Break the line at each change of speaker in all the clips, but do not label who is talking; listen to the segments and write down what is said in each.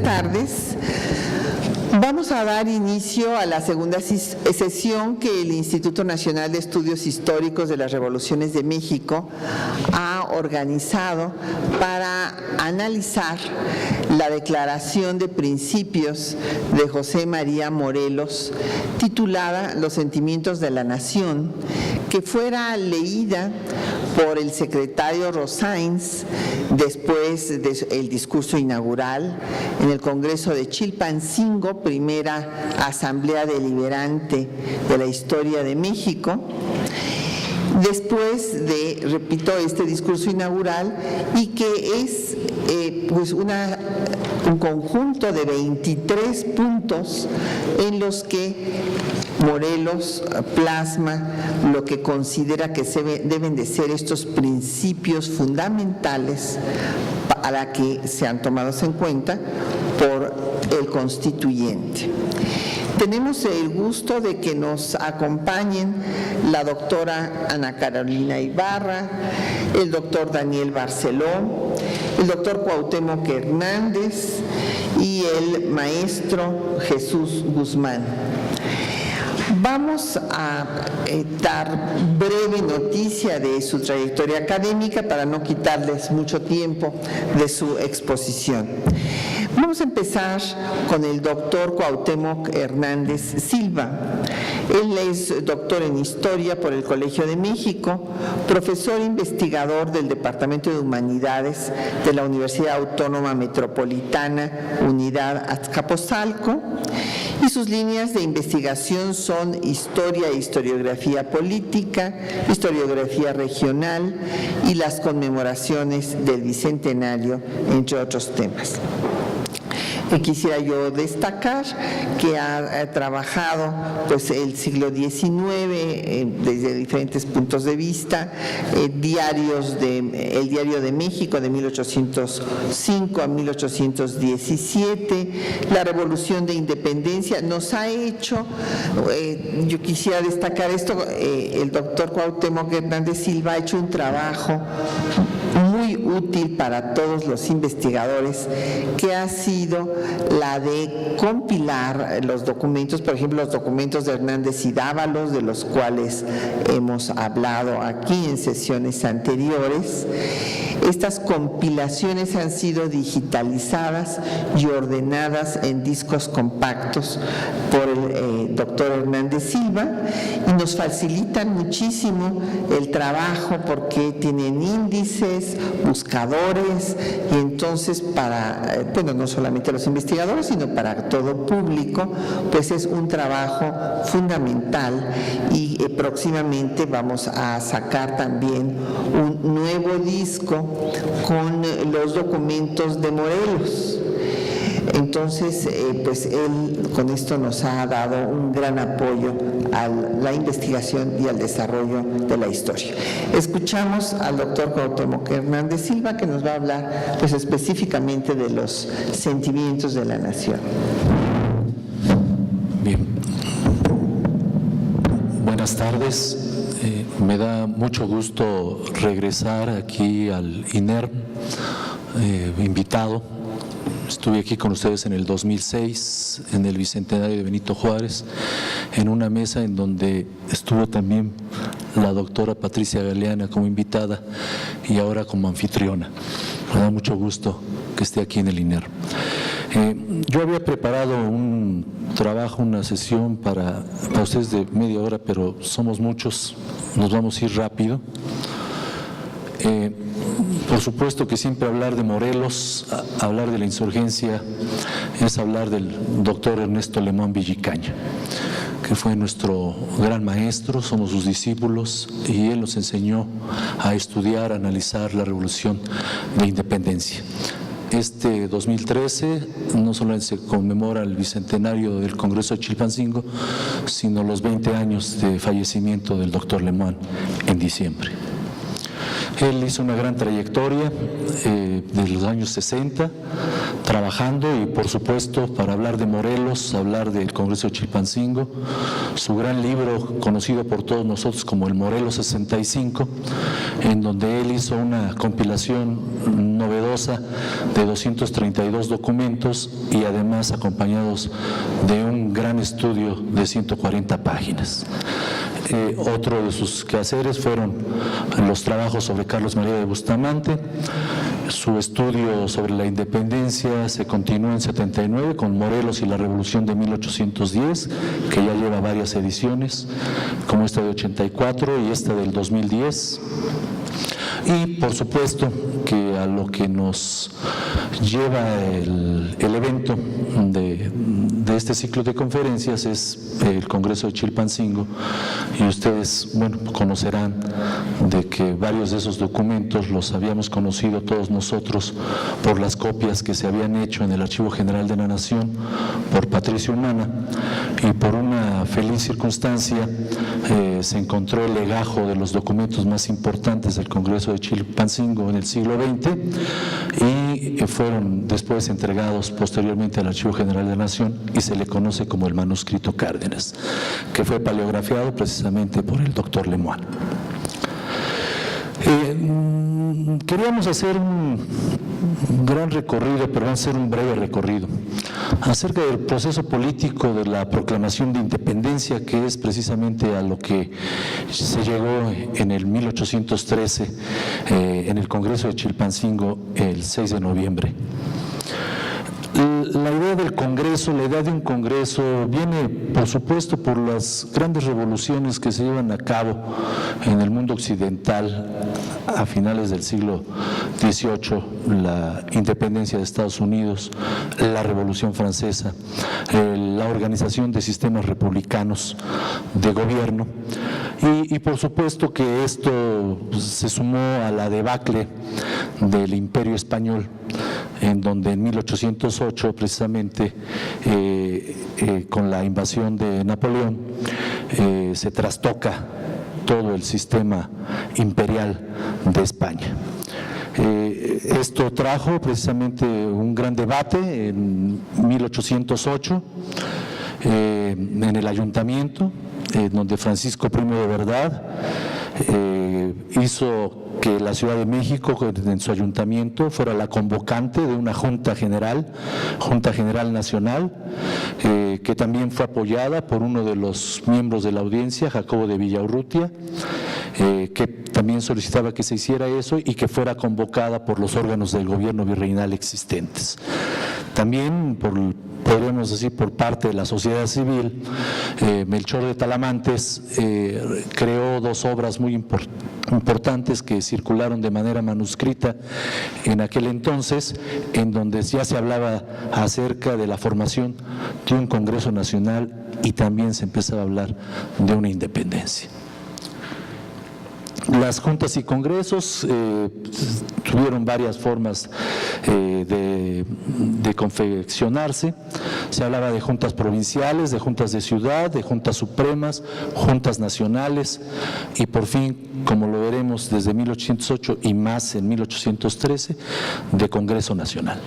tardes. Vamos a dar inicio a la segunda sesión que el Instituto Nacional de Estudios Históricos de las Revoluciones de México ha organizado para analizar la Declaración de Principios de José María Morelos, titulada Los Sentimientos de la Nación, que fuera leída por el secretario Rosáins después del discurso inaugural en el Congreso de Chilpancingo, primera asamblea deliberante de la historia de México. Después de, repito, este discurso inaugural, y que es un conjunto de 23 puntos en los que Morelos plasma lo que considera que deben de ser estos principios fundamentales para que sean tomados en cuenta por el constituyente. Tenemos el gusto de que nos acompañen la doctora Ana Carolina Ibarra, el doctor Daniel Barceló, el doctor Cuauhtémoc Hernández y el maestro Jesús Guzmán. Vamos a dar breve noticia de su trayectoria académica para no quitarles mucho tiempo de su exposición. Vamos a empezar con el doctor Cuauhtémoc Hernández Silva. Él es doctor en Historia por el Colegio de México, profesor investigador del Departamento de Humanidades de la Universidad Autónoma Metropolitana, Unidad Azcapotzalco, y sus líneas de investigación son Historia e Historiografía Política, Historiografía Regional y las conmemoraciones del Bicentenario, entre otros temas. Quisiera yo destacar que ha trabajado el siglo XIX desde diferentes puntos de vista, el Diario de México de 1805 a 1817, la Revolución de Independencia. Nos ha hecho, yo quisiera destacar esto, el doctor Cuauhtémoc Hernández Silva ha hecho un trabajo muy útil para todos los investigadores, que ha sido la de compilar los documentos, por ejemplo, los documentos de Hernández y Dávalos, de los cuales hemos hablado aquí en sesiones anteriores. Estas compilaciones han sido digitalizadas y ordenadas en discos compactos por el doctor Hernández Silva, y nos facilitan muchísimo el trabajo porque tienen índices, buscadores, y entonces para, no solamente los investigadores, sino para todo público, pues es un trabajo fundamental. Y próximamente vamos a sacar también un nuevo disco con los documentos de Morelos. Entonces, él con esto nos ha dado un gran apoyo a la investigación y al desarrollo de la historia. Escuchamos al doctor Cuauhtémoc Hernández Silva, que nos va a hablar específicamente de los sentimientos de la nación.
Bien. Buenas tardes. Me da mucho gusto regresar aquí al INERM, invitado. Estuve aquí con ustedes en el 2006, en el Bicentenario de Benito Juárez, en una mesa en donde estuvo también la doctora Patricia Galeana como invitada y ahora como anfitriona. Me da mucho gusto que esté aquí en el INER. Yo había preparado un trabajo, una sesión para ustedes de media hora, pero somos muchos, nos vamos a ir rápido. Por supuesto que siempre hablar de Morelos, hablar de la insurgencia, es hablar del doctor Ernesto Lemón Villicaña, que fue nuestro gran maestro, somos sus discípulos, y él nos enseñó a estudiar, a analizar la Revolución de Independencia. Este 2013 no solamente se conmemora el bicentenario del Congreso de Chilpancingo, sino los 20 años de fallecimiento del doctor Lemón en diciembre. Él hizo una gran trayectoria de los años 60, trabajando, y por supuesto para hablar de Morelos, hablar del Congreso de Chilpancingo, su gran libro conocido por todos nosotros como el Morelos 65, en donde él hizo una compilación novedosa rigurosa de 232 documentos y además acompañados de un gran estudio de 140 páginas. Otro de sus quehaceres fueron los trabajos sobre Carlos María de Bustamante. Su estudio sobre la independencia se continuó en 79 con Morelos y la Revolución de 1810, que ya lleva varias ediciones, como esta de 84 y esta del 2010. Y por supuesto que a lo que nos lleva el evento de este ciclo de conferencias es el Congreso de Chilpancingo, y ustedes, bueno, conocerán de que varios de esos documentos los habíamos conocido todos nosotros por las copias que se habían hecho en el Archivo General de la Nación por Patricio Humana, y por una feliz circunstancia se encontró el legajo de los documentos más importantes del Congreso de Chilpancingo en el siglo XX y fueron después entregados posteriormente al Archivo General de la Nación, y se le conoce como el manuscrito Cárdenas, que fue paleografiado precisamente por el doctor Lemoine. Queríamos hacer un gran recorrido, pero vamos a hacer un breve recorrido acerca del proceso político de la proclamación de independencia, que es precisamente a lo que se llegó en el 1813 en el Congreso de Chilpancingo el 6 de noviembre. La idea del Congreso, la idea de un Congreso viene, por supuesto, por las grandes revoluciones que se llevan a cabo en el mundo occidental a finales del siglo XVIII, la independencia de Estados Unidos, la Revolución Francesa, la organización de sistemas republicanos de gobierno, y por supuesto que esto se sumó a la debacle del Imperio Español, en donde en 1808 precisamente con la invasión de Napoleón se trastoca todo el sistema imperial de España. Esto trajo precisamente un gran debate en 1808 en el ayuntamiento, donde Francisco I de Verdad hizo que la Ciudad de México, en su ayuntamiento, fuera la convocante de una Junta General Nacional, que también fue apoyada por uno de los miembros de la audiencia, Jacobo de Villaurrutia, que también solicitaba que se hiciera eso y que fuera convocada por los órganos del gobierno virreinal existentes. También, podríamos decir, por parte de la sociedad civil, Melchor de Talamantes creó dos obras muy importantes que circularon de manera manuscrita en aquel entonces, en donde ya se hablaba acerca de la formación de un Congreso Nacional y también se empezaba a hablar de una independencia. Las juntas y congresos tuvieron varias formas de confeccionarse. Se hablaba de juntas provinciales, de juntas de ciudad, de juntas supremas, juntas nacionales y por fin, como lo veremos desde 1808 y más en 1813, de Congreso Nacional.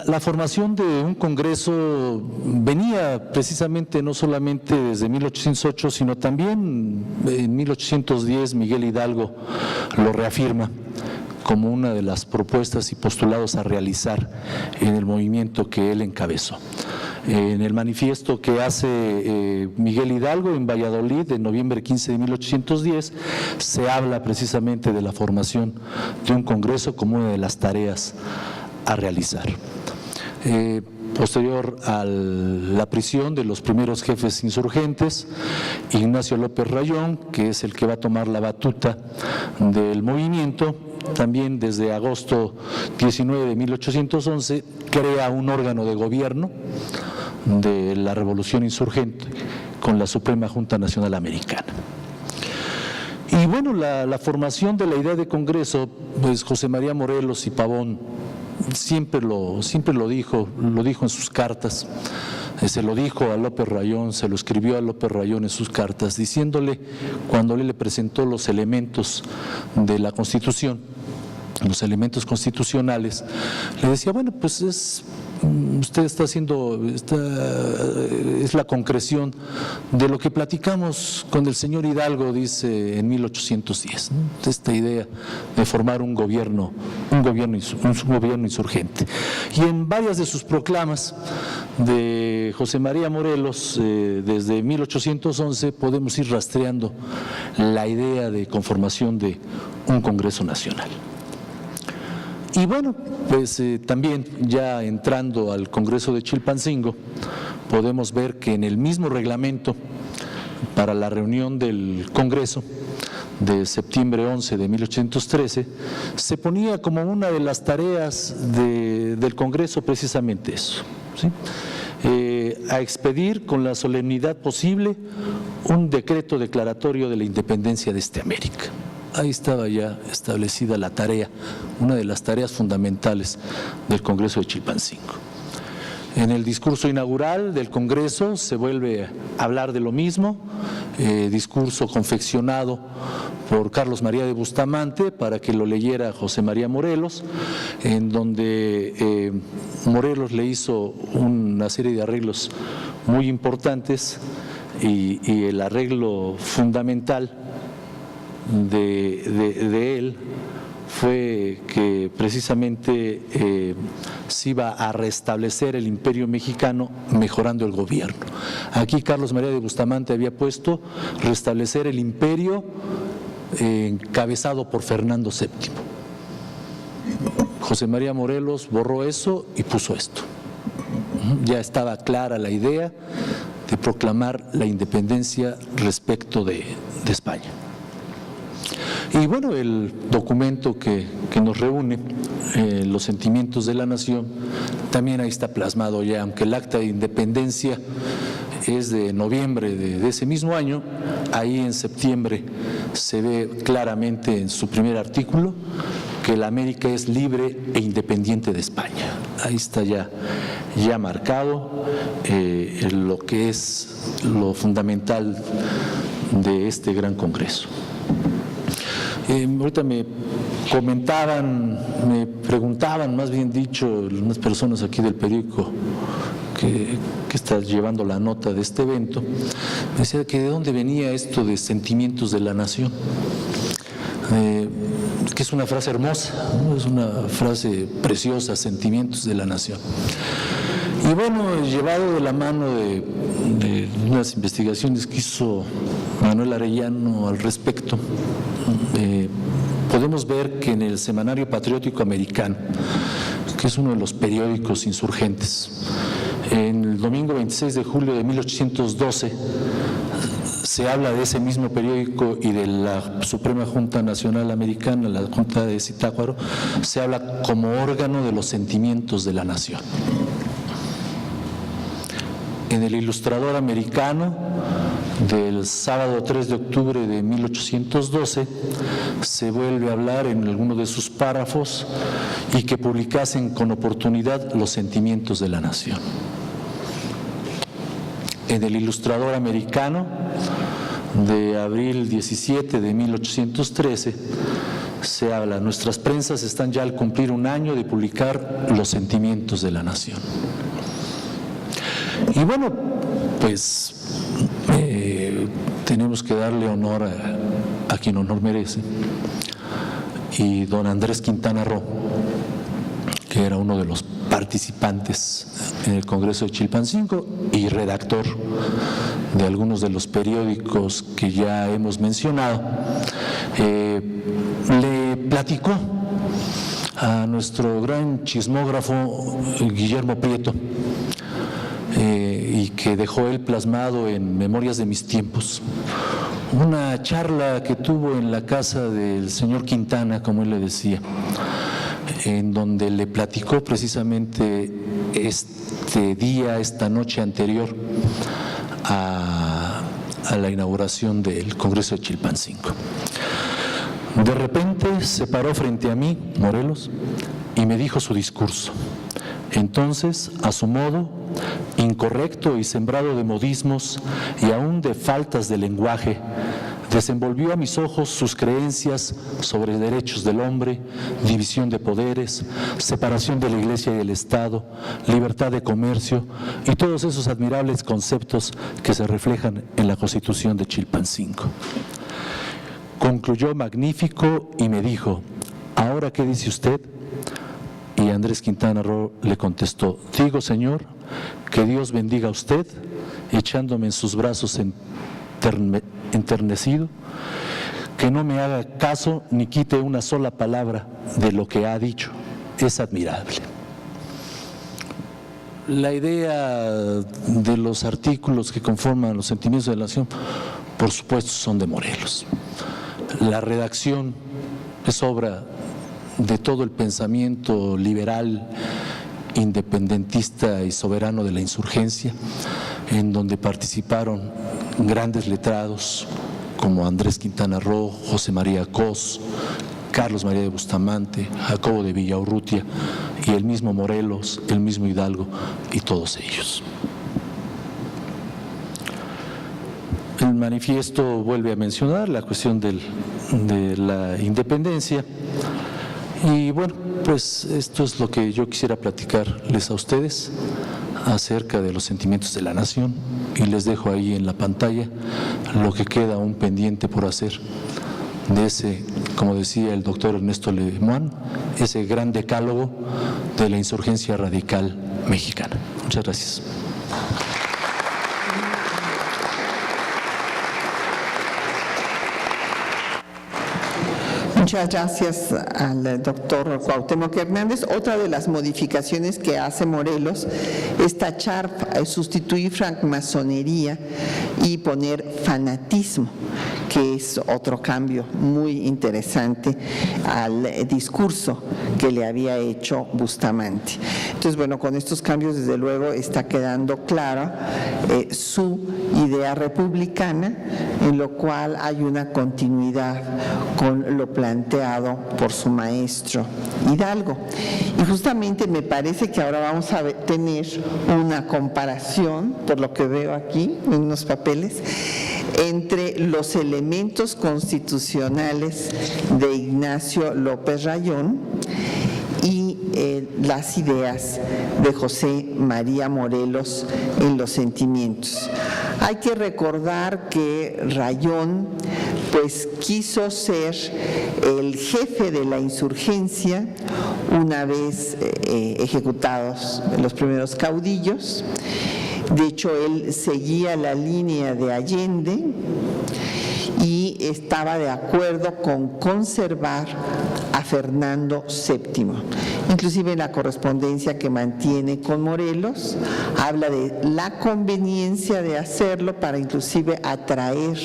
La formación de un Congreso venía precisamente no solamente desde 1808, sino también en 1810 Miguel Hidalgo lo reafirma como una de las propuestas y postulados a realizar en el movimiento que él encabezó. En el manifiesto que hace Miguel Hidalgo en Valladolid en noviembre 15 de 1810 se habla precisamente de la formación de un Congreso como una de las tareas a realizar. Posterior a la prisión de los primeros jefes insurgentes, Ignacio López Rayón, que es el que va a tomar la batuta del movimiento, también desde agosto 19 de 1811 crea un órgano de gobierno de la Revolución Insurgente con la Suprema Junta Nacional Americana. Y bueno, la formación de la idea de Congreso, pues José María Morelos y Pavón siempre lo dijo en sus cartas, se lo dijo a López Rayón, se lo escribió a López Rayón en sus cartas, diciéndole, cuando él le presentó los elementos de la Constitución, los elementos constitucionales, le decía, bueno, pues es usted está haciendo, es la concreción de lo que platicamos con el señor Hidalgo, dice, en 1810, ¿no? Esta idea de formar un gobierno insurgente. Y en varias de sus proclamas de José María Morelos, desde 1811, podemos ir rastreando la idea de conformación de un Congreso Nacional. Y bueno, pues también ya entrando al Congreso de Chilpancingo, podemos ver que en el mismo reglamento para la reunión del Congreso de septiembre 11 de 1813, se ponía como una de las tareas del Congreso precisamente eso, ¿sí? A expedir con la solemnidad posible un decreto declaratorio de la independencia de América. Ahí estaba ya establecida la tarea, una de las tareas fundamentales del Congreso de Chilpancingo. En el discurso inaugural del Congreso se vuelve a hablar de lo mismo, discurso confeccionado por Carlos María de Bustamante para que lo leyera José María Morelos, en donde Morelos le hizo una serie de arreglos muy importantes y el arreglo fundamental de él fue que precisamente se iba a restablecer el imperio mexicano mejorando el gobierno. Aquí Carlos María de Bustamante había puesto restablecer el imperio encabezado por Fernando VII. José María Morelos borró eso y puso esto. Ya estaba clara la idea de proclamar la independencia respecto de España. Y bueno, el documento que nos reúne, los sentimientos de la nación, también ahí está plasmado ya, aunque el acta de independencia es de noviembre de ese mismo año, ahí en septiembre se ve claramente en su primer artículo que la América es libre e independiente de España. Ahí está ya marcado lo que es lo fundamental de este gran Congreso. Ahorita me preguntaban, más bien dicho, unas personas aquí del periódico que está llevando la nota de este evento, me decía que de dónde venía esto de sentimientos de la nación. Que es una frase hermosa, ¿no? Es una frase preciosa, sentimientos de la nación. Y bueno, llevado de la mano de unas investigaciones que hizo Manuel Arellano al respecto, podemos ver que en el Semanario Patriótico Americano, que es uno de los periódicos insurgentes, en el domingo 26 de julio de 1812, se habla de ese mismo periódico y de la Suprema Junta Nacional Americana, la Junta de Zitácuaro, se habla como órgano de los sentimientos de la nación. En el Ilustrador Americano, del sábado 3 de octubre de 1812, se vuelve a hablar en alguno de sus párrafos y que publicasen con oportunidad los sentimientos de la nación. En el Ilustrador Americano, de abril 17 de 1813, se habla: nuestras prensas están ya al cumplir un año de publicar los sentimientos de la nación. Y bueno, pues tenemos que darle honor a quien honor merece. Y don Andrés Quintana Roo, que era uno de los participantes en el Congreso de Chilpancingo y redactor de algunos de los periódicos que ya hemos mencionado, le platicó a nuestro gran chismógrafo Guillermo Prieto, y que dejó él plasmado en Memorias de mis tiempos, una charla que tuvo en la casa del señor Quintana, como él le decía, en donde le platicó precisamente este día, esta noche anterior a la inauguración del Congreso de Chilpancingo. De repente se paró frente a mí, Morelos, y me dijo su discurso. Entonces, a su modo, incorrecto y sembrado de modismos y aún de faltas de lenguaje, Desenvolvió a mis ojos sus creencias sobre derechos del hombre, división de poderes, separación de la Iglesia y del Estado, libertad de comercio y todos esos admirables conceptos que se reflejan en la Constitución de Chilpancingo. Concluyó magnífico y me dijo: ¿ahora qué dice usted? Y Andrés Quintana Roo le contestó: digo, señor, que Dios bendiga a usted, echándome en sus brazos enternecido, que no me haga caso ni quite una sola palabra de lo que ha dicho. Es admirable. La idea de los artículos que conforman los sentimientos de la nación, por supuesto, son de Morelos. La redacción es obra de todo el pensamiento liberal, independentista y soberano de la insurgencia, en donde participaron grandes letrados como Andrés Quintana Roo, José María Cos, Carlos María de Bustamante, Jacobo de Villaurrutia y el mismo Morelos, el mismo Hidalgo y todos ellos. El manifiesto vuelve a mencionar la cuestión de la independencia y bueno, pues esto es lo que yo quisiera platicarles a ustedes acerca de los sentimientos de la nación y les dejo ahí en la pantalla lo que queda aún pendiente por hacer de ese, como decía el doctor Ernesto Lemoine, ese gran decálogo de la insurgencia radical mexicana. Muchas gracias.
Muchas gracias al doctor Cuauhtémoc Hernández. Otra de las modificaciones que hace Morelos es tachar, sustituir francmasonería y poner fanatismo, que es otro cambio muy interesante al discurso que le había hecho Bustamante. Entonces, bueno, con estos cambios desde luego está quedando clara su idea republicana, en lo cual hay una continuidad con lo planteado por su maestro Hidalgo. Y justamente me parece que ahora vamos a tener una comparación, por lo que veo aquí en unos papeles, entre los elementos constitucionales de Ignacio López Rayón y las ideas de José María Morelos en los sentimientos. Hay que recordar que Rayón pues quiso ser el jefe de la insurgencia una vez ejecutados los primeros caudillos. De hecho, él seguía la línea de Allende y estaba de acuerdo con conservar a Fernando VII. Inclusive en la correspondencia que mantiene con Morelos, habla de la conveniencia de hacerlo para inclusive atraer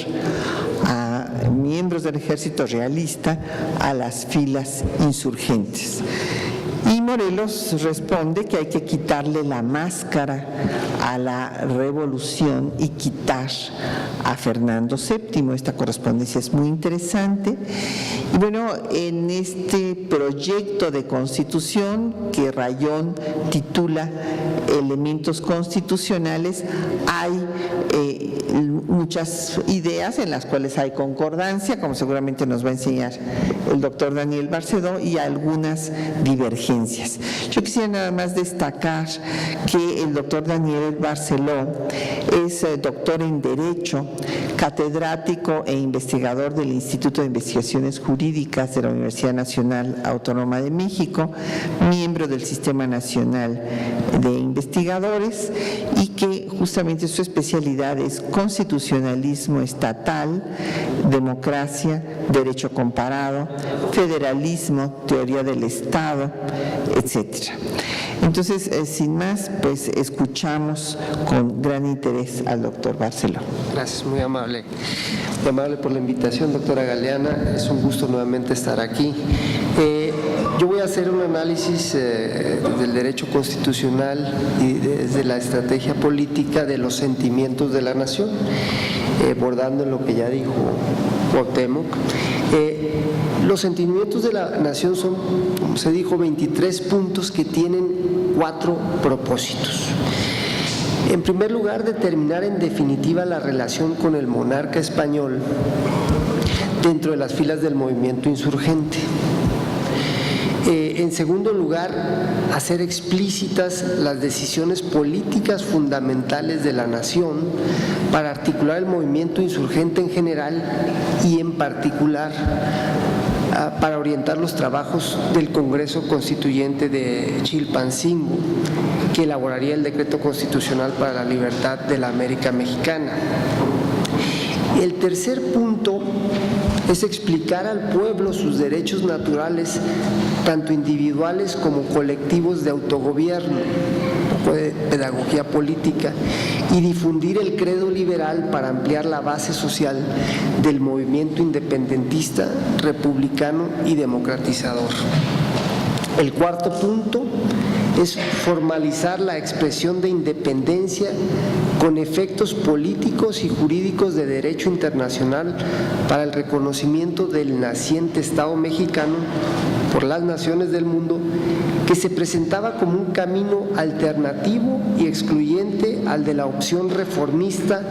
a miembros del ejército realista a las filas insurgentes. Y Morelos responde que hay que quitarle la máscara a la revolución y quitar a Fernando VII. Esta correspondencia es muy interesante. Y bueno, en este proyecto de constitución que Rayón titula Elementos Constitucionales, hay muchas ideas en las cuales hay concordancia, como seguramente nos va a enseñar el doctor Daniel Barcedó, y algunas divergencias. Yo quisiera nada más destacar que el doctor Daniel Barceló es doctor en Derecho, catedrático e investigador del Instituto de Investigaciones Jurídicas de la Universidad Nacional Autónoma de México, miembro del Sistema Nacional de Investigadores, y que justamente su especialidad es constitucionalismo estatal, democracia, derecho comparado, federalismo, teoría del Estado, etcétera. Entonces, sin más, pues escuchamos con gran interés al doctor Barceló.
Gracias, muy amable. Muy amable por la invitación, doctora Galeana. Es un gusto nuevamente estar aquí. Yo voy a hacer un análisis del derecho constitucional y desde la estrategia política de los sentimientos de la nación, abordando lo que ya dijo Cuauhtémoc. Los sentimientos de la nación son, como se dijo, 23 puntos que tienen 4 propósitos. En primer lugar, determinar en definitiva la relación con el monarca español dentro de las filas del movimiento insurgente. En segundo lugar, hacer explícitas las decisiones políticas fundamentales de la nación para articular el movimiento insurgente en general y en particular para orientar los trabajos del Congreso Constituyente de Chilpancingo, que elaboraría el decreto constitucional para la libertad de la América Mexicana. El tercer punto es explicar al pueblo sus derechos naturales, tanto individuales como colectivos de autogobierno, un poco de pedagogía política, y difundir el credo liberal para ampliar la base social del movimiento independentista, republicano y democratizador. El cuarto punto es formalizar la expresión de independencia con efectos políticos y jurídicos de derecho internacional para el reconocimiento del naciente Estado mexicano por las naciones del mundo, que se presentaba como un camino alternativo y excluyente al de la opción reformista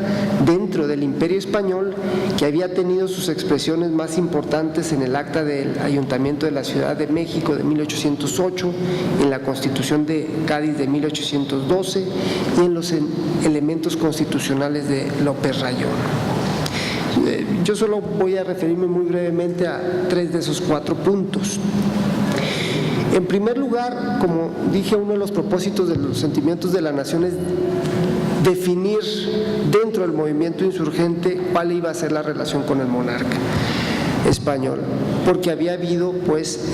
dentro del Imperio Español, que había tenido sus expresiones más importantes en el Acta del Ayuntamiento de la Ciudad de México de 1808, en la Constitución de Cádiz de 1812 y en los elementos constitucionales de López Rayón. Yo solo voy a referirme muy brevemente a 3 de esos 4 puntos. En primer lugar, como dije, uno de los propósitos de los sentimientos de la nación es definir dentro del movimiento insurgente cuál iba a ser la relación con el monarca español, porque había habido, pues,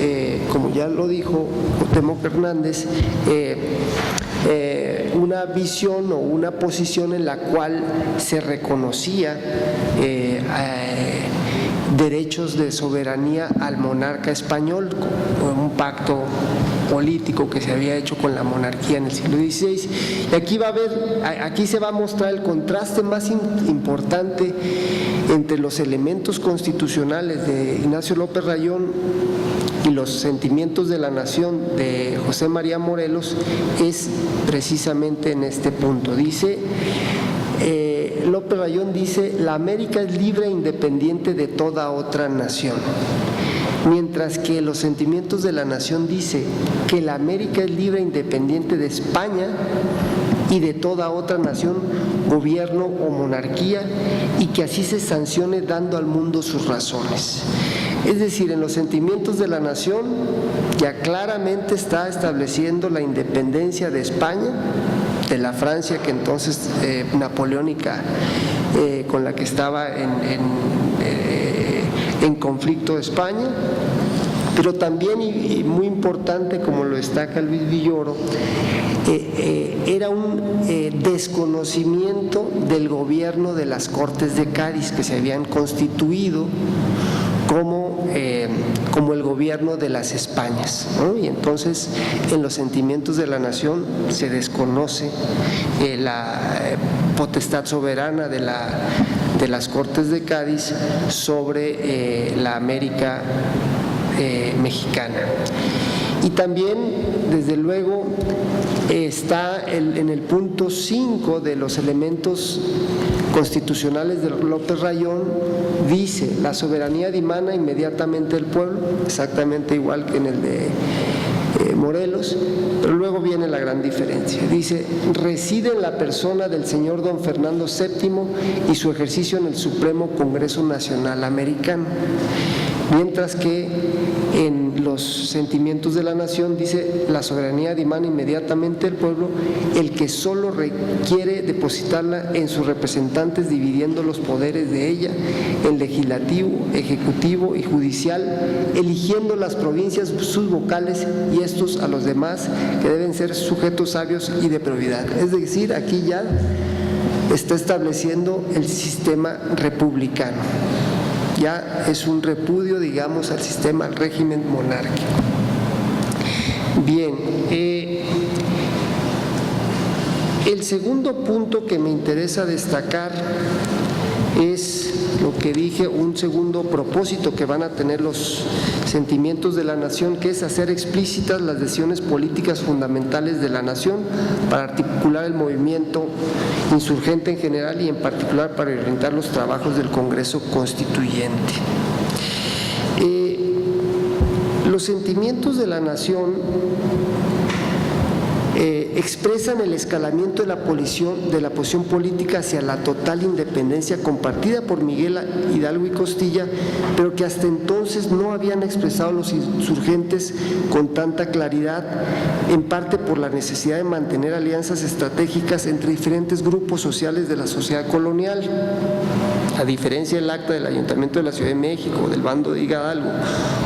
como ya lo dijo Cuauhtémoc Hernández, una visión o una posición en la cual se reconocía derechos de soberanía al monarca español, con un pacto político que se había hecho con la monarquía en el siglo XVI. Y aquí se va a mostrar el contraste más importante entre los elementos constitucionales de Ignacio López Rayón y los sentimientos de la nación de José María Morelos, es precisamente en este punto. Dice López Rayón dice: la América es libre e independiente de toda otra nación, mientras que los sentimientos de la nación dice que la América es libre e independiente de España y de toda otra nación, gobierno o monarquía, y que así se sancione dando al mundo sus razones. Es decir, en los sentimientos de la nación ya claramente está estableciendo la independencia de España, de la Francia que entonces napoleónica, con la que estaba en conflicto España, pero también, y muy importante como lo destaca Luis Villoro, era un desconocimiento del gobierno de las Cortes de Cádiz, que se habían constituido como el gobierno de las Españas, ¿no? Y entonces en los sentimientos de la nación se desconoce la potestad soberana de las Cortes de Cádiz sobre la América mexicana. Y también, desde luego, está en el punto 5 de los elementos constitucionales de López Rayón, dice: la soberanía dimana inmediatamente del pueblo, exactamente igual que en el de Morelos, pero luego viene la gran diferencia. Dice: reside en la persona del señor don Fernando VII y su ejercicio en el Supremo Congreso Nacional Americano. Mientras que en los sentimientos de la nación dice: la soberanía dimana inmediatamente del pueblo, el que solo requiere depositarla en sus representantes, dividiendo los poderes de ella en legislativo, ejecutivo y judicial, eligiendo las provincias sus vocales y estos a los demás, que deben ser sujetos sabios y de probidad. Es decir, aquí ya está estableciendo el sistema republicano. Ya es un repudio, digamos, al sistema, al régimen monárquico. Bien, el segundo punto que me interesa destacar es lo que dije, un segundo propósito que van a tener los sentimientos de la nación, que es hacer explícitas las decisiones políticas fundamentales de la nación para articular el movimiento insurgente en general y en particular para orientar los trabajos del Congreso Constituyente. Los sentimientos de la nación expresan el escalamiento de la posición política hacia la total independencia compartida por Miguel Hidalgo y Costilla, pero que hasta entonces no habían expresado los insurgentes con tanta claridad, en parte por la necesidad de mantener alianzas estratégicas entre diferentes grupos sociales de la sociedad colonial. A diferencia del acta del Ayuntamiento de la Ciudad de México, del bando de Hidalgo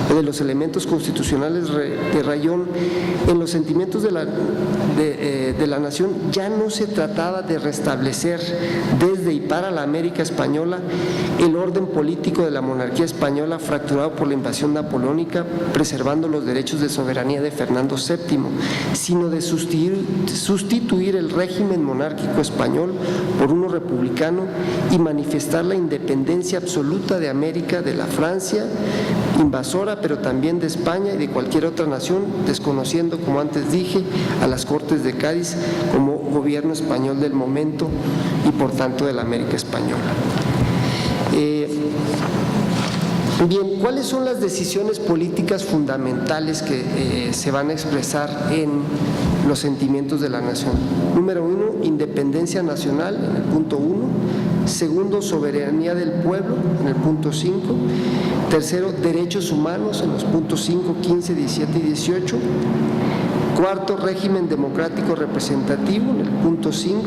o de los elementos constitucionales de Rayón, en los sentimientos de la nación ya no se trataba de restablecer desde y para la América española el orden político de la monarquía española fracturado por la invasión napoleónica, preservando los derechos de soberanía de Fernando VII, sino de sustituir el régimen monárquico español por uno republicano y manifestar la independencia absoluta de América de la Francia invasora, pero también de España y de cualquier otra nación, desconociendo, como antes dije, a las Cortes de Cádiz como gobierno español del momento y por tanto de la América española. Bien, ¿cuáles son las decisiones políticas fundamentales que se van a expresar en los sentimientos de la nación? Número 1, independencia nacional, en el punto 1. Segundo, soberanía del pueblo, en el punto 5. Tercero, derechos humanos, en los puntos 5, 15, 17 y 18. Cuarto, régimen democrático representativo, en el punto 5.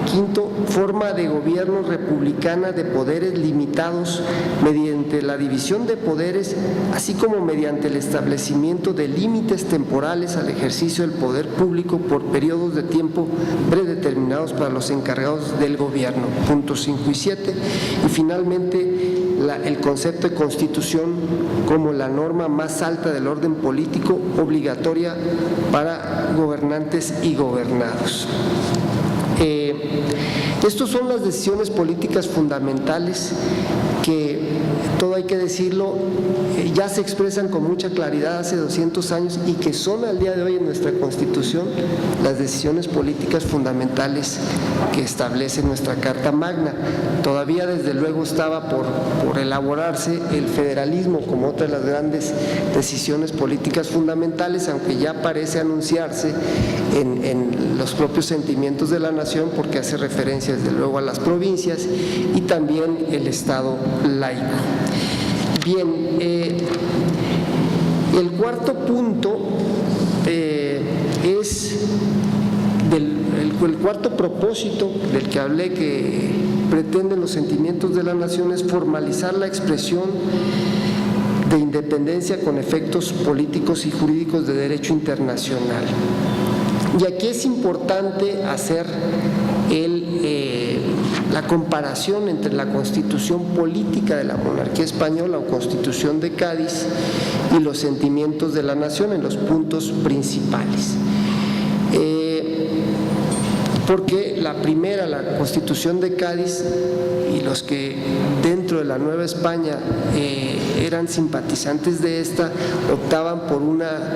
Quinto, forma de gobierno republicana de poderes limitados mediante la división de poderes, así como mediante el establecimiento de límites temporales al ejercicio del poder público por periodos de tiempo predeterminados para los encargados del gobierno, puntos 5 y 7. Y finalmente, el concepto de constitución como la norma más alta del orden político obligatoria para gobernantes y gobernados. Estas son las decisiones políticas fundamentales que, todo hay que decirlo, ya se expresan con mucha claridad hace 200 años y que son al día de hoy en nuestra Constitución las decisiones políticas fundamentales que establece nuestra Carta Magna. Todavía desde luego estaba por elaborarse el federalismo como otra de las grandes decisiones políticas fundamentales, aunque ya parece anunciarse en los propios sentimientos de la nación, porque hace referencia desde luego a las provincias y también el Estado laico. Bien, el cuarto punto es el cuarto propósito del que hablé, que pretenden los sentimientos de la nación, es formalizar la expresión de independencia con efectos políticos y jurídicos de derecho internacional. Y aquí es importante hacer la comparación entre la Constitución política de la monarquía española o Constitución de Cádiz y los sentimientos de la nación en los puntos principales. Porque la primera, la Constitución de Cádiz, y los que dentro de la Nueva España eran simpatizantes de esta, optaban por una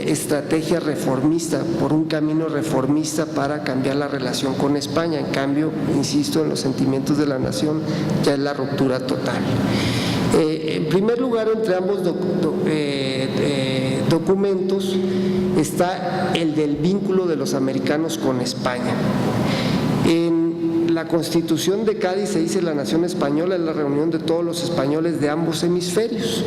estrategia reformista, por un camino reformista para cambiar la relación con España. En cambio, insisto, en los sentimientos de la nación ya es la ruptura total. En primer lugar, entre ambos documentos está el del vínculo de los americanos con España. En la Constitución de Cádiz se dice: la nación española es la reunión de todos los españoles de ambos hemisferios.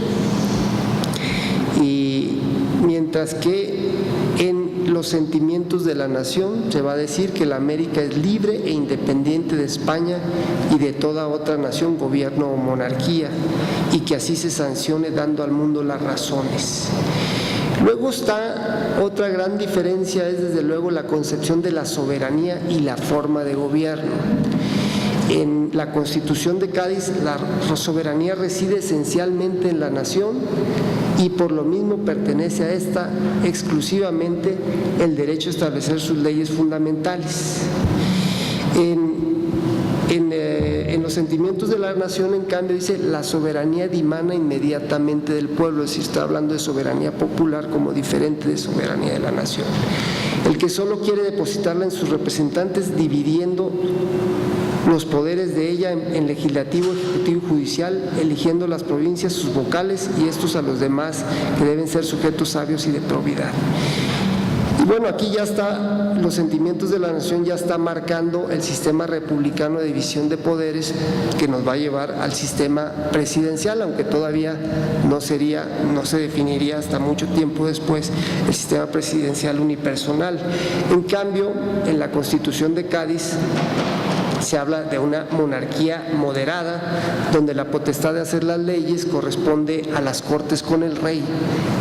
Y mientras que en los sentimientos de la nación se va a decir que la América es libre e independiente de España y de toda otra nación, gobierno o monarquía, y que así se sancione dando al mundo las razones. Luego está otra gran diferencia, es desde luego la concepción de la soberanía y la forma de gobierno. En la Constitución de Cádiz la soberanía reside esencialmente en la nación y por lo mismo pertenece a esta exclusivamente el derecho a establecer sus leyes fundamentales. En En los sentimientos de la nación, en cambio, dice la soberanía dimana inmediatamente del pueblo, es decir, está hablando de soberanía popular como diferente de soberanía de la nación. El que solo quiere depositarla en sus representantes, dividiendo los poderes de ella en legislativo, ejecutivo y judicial, eligiendo las provincias, sus vocales y estos a los demás, que deben ser sujetos sabios y de probidad. Y bueno, aquí ya está, los sentimientos de la nación ya está marcando el sistema republicano de división de poderes que nos va a llevar al sistema presidencial, aunque todavía no se definiría hasta mucho tiempo después el sistema presidencial unipersonal. En cambio, en la Constitución de Cádiz se habla de una monarquía moderada, donde la potestad de hacer las leyes corresponde a las Cortes con el rey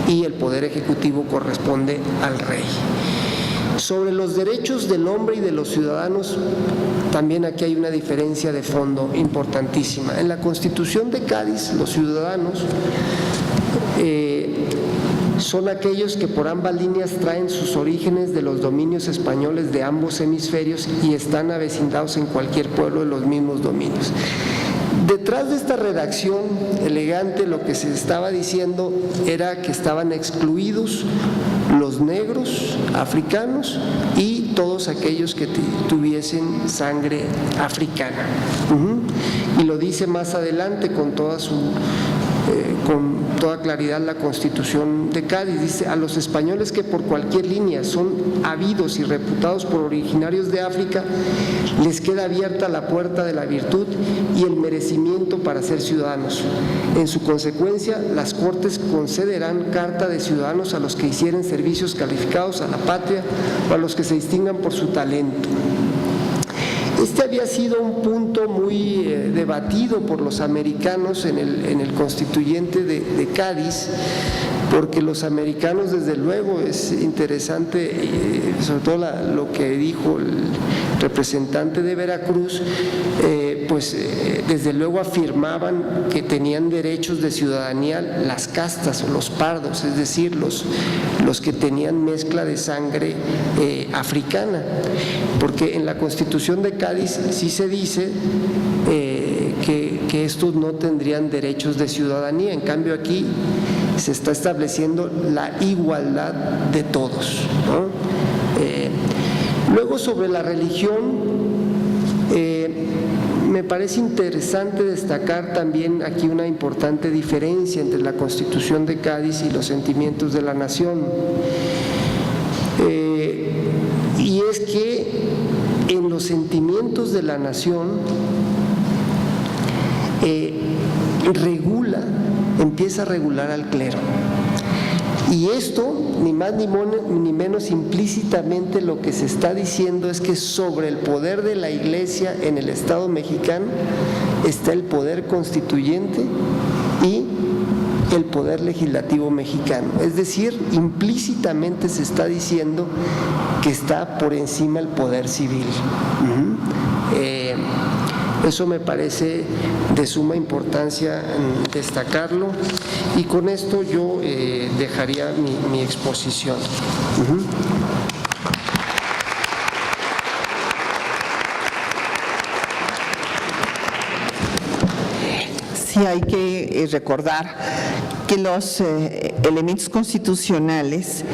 y el poder ejecutivo corresponde al rey. Sobre los derechos del hombre y de los ciudadanos, también aquí hay una diferencia de fondo importantísima. En la Constitución de Cádiz, los ciudadanos son aquellos que por ambas líneas traen sus orígenes de los dominios españoles de ambos hemisferios y están avecindados en cualquier pueblo de los mismos dominios. Detrás de esta redacción elegante, lo que se estaba diciendo era que estaban excluidos los negros africanos y todos aquellos que tuviesen sangre africana. Y lo dice más adelante con toda claridad la Constitución de Cádiz. Dice: a los españoles que por cualquier línea son habidos y reputados por originarios de África, les queda abierta la puerta de la virtud y el merecimiento para ser ciudadanos. En su consecuencia, las Cortes concederán carta de ciudadanos a los que hicieren servicios calificados a la patria o a los que se distingan por su talento. Este había sido un punto muy debatido por los americanos en el constituyente de Cádiz, porque los americanos, desde luego, es interesante, sobre todo lo que dijo el representante de Veracruz, desde luego afirmaban que tenían derechos de ciudadanía las castas o los pardos, es decir, los que tenían mezcla de sangre africana, porque en la Constitución de Cádiz sí se dice que estos no tendrían derechos de ciudadanía. En cambio, aquí se está estableciendo la igualdad de todos, ¿no? Luego, sobre la religión, me parece interesante destacar también aquí una importante diferencia entre la Constitución de Cádiz y los sentimientos de la nación. Y es que en los sentimientos de la nación empieza a regular al clero. Y esto, ni más ni menos, implícitamente lo que se está diciendo es que sobre el poder de la Iglesia en el Estado mexicano está el poder constituyente y el poder legislativo mexicano. Es decir, implícitamente se está diciendo que está por encima el poder civil. Eso me parece de suma importancia destacarlo, y con esto yo dejaría mi exposición.
Sí, hay que recordar que los elementos constitucionales,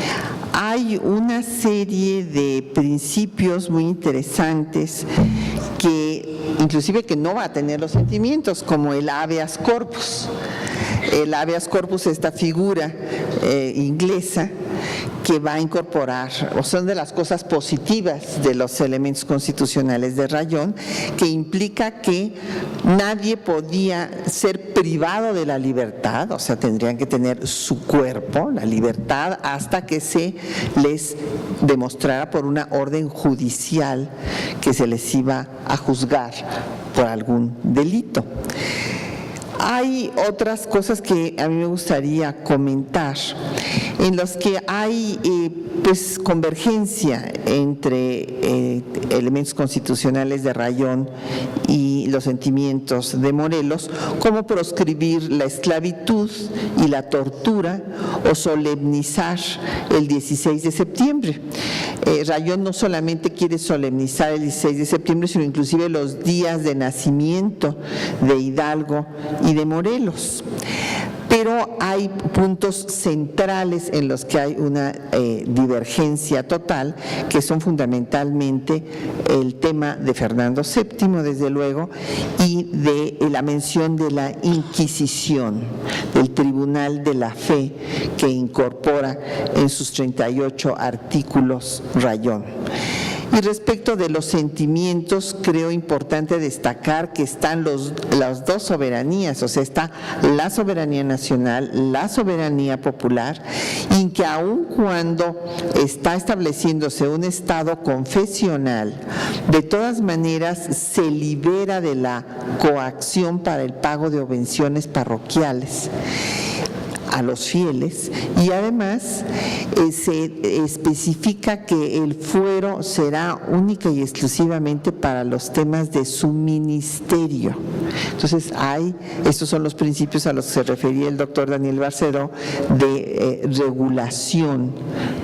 hay una serie de principios muy interesantes que inclusive que no va a tener los sentimientos, como el habeas corpus. El habeas corpus, esta figura inglesa que va a incorporar, o son de las cosas positivas de los elementos constitucionales de Rayón, que implica que nadie podía ser privado de la libertad, o sea, tendrían que tener su cuerpo, la libertad, hasta que se les demostrara por una orden judicial que se les iba a juzgar por algún delito. Hay otras cosas que a mí me gustaría comentar, en las que hay pues convergencia entre elementos constitucionales de Rayón y los sentimientos de Morelos, como proscribir la esclavitud y la tortura o solemnizar el 16 de septiembre. Rayón no solamente quiere solemnizar el 16 de septiembre, sino inclusive los días de nacimiento de Hidalgo y de Morelos. Pero hay puntos centrales en los que hay una divergencia total, que son fundamentalmente el tema de Fernando VII, desde luego, y de la mención de la Inquisición, del Tribunal de la Fe, que incorpora en sus 38 artículos Rayón. Y respecto de los sentimientos, creo importante destacar que están las dos soberanías, o sea, está la soberanía nacional, la soberanía popular, y que aun cuando está estableciéndose un estado confesional, de todas maneras se libera de la coacción para el pago de obvenciones parroquiales a los fieles, y además se especifica que el fuero será única y exclusivamente para los temas de su ministerio. Entonces estos son los principios a los que se refería el doctor Daniel Barcelo de regulación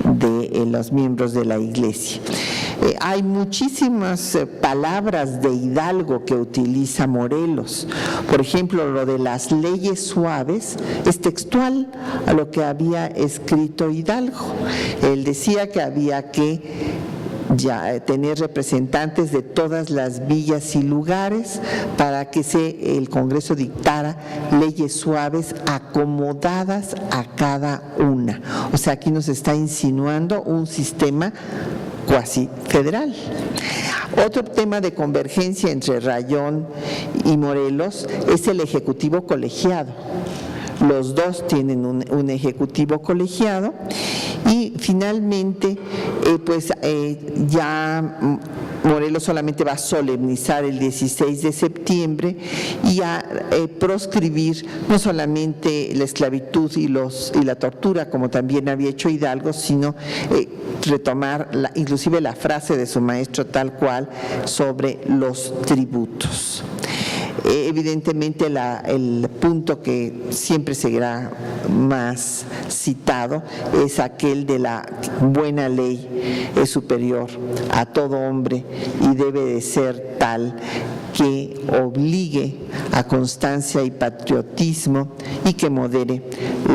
de los miembros de la Iglesia. Hay muchísimas palabras de Hidalgo que utiliza Morelos. Por ejemplo, lo de las leyes suaves es textual a lo que había escrito Hidalgo. Él decía que había que tener representantes de todas las villas y lugares para que el Congreso dictara leyes suaves acomodadas a cada una. O sea, aquí nos está insinuando un sistema cuasi federal. Otro tema de convergencia entre Rayón y Morelos es el ejecutivo colegiado. Los dos tienen un ejecutivo colegiado y finalmente ya Morelos solamente va a solemnizar el 16 de septiembre y a proscribir no solamente la esclavitud y la tortura, como también había hecho Hidalgo, sino retomar inclusive la frase de su maestro tal cual sobre los tributos. Evidentemente el punto que siempre seguirá más citado es aquel de la buena ley es superior a todo hombre y debe de ser tal que obligue a constancia y patriotismo y que modere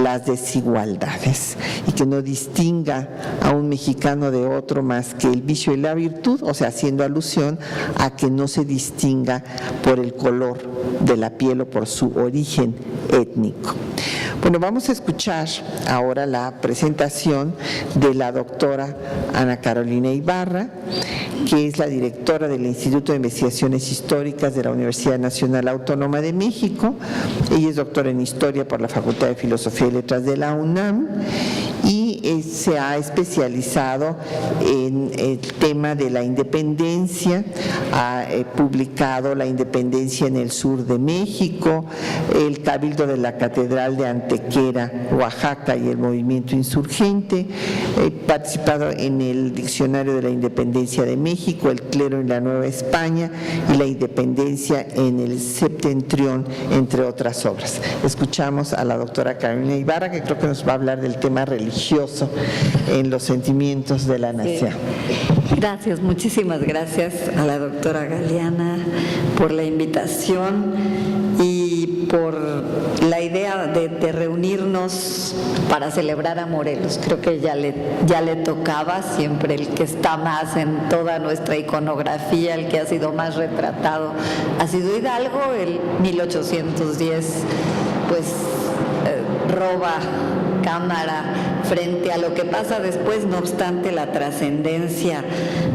las desigualdades y que no distinga a un mexicano de otro más que el vicio y la virtud, o sea, haciendo alusión a que no se distinga por el color de la piel o por su origen étnico. Bueno, vamos a escuchar ahora la presentación de la doctora Ana Carolina Ibarra, que es la directora del Instituto de Investigaciones Históricas de la Universidad Nacional Autónoma de México. Ella es doctora en Historia por la Facultad de Filosofía y Letras de la UNAM y se ha especializado en el tema de la independencia, ha publicado La independencia en el sur de México, el Cabildo de la Catedral de Antequera, Oaxaca y el movimiento insurgente, participado en el Diccionario de la Independencia de México, el clero en la Nueva España y la independencia en el Septentrión, entre otras obras. Escuchamos a la doctora Carolina Ibarra, que creo que nos va a hablar del tema religioso en los sentimientos de la nación.
Sí. Gracias, muchísimas gracias a la doctora Galeana por la invitación y por la idea de reunirnos para celebrar a Morelos. Creo que ya le tocaba, siempre el que está más en toda nuestra iconografía, el que ha sido más retratado ha sido Hidalgo. El 1810 pues roba cámara frente a lo que pasa después, no obstante la trascendencia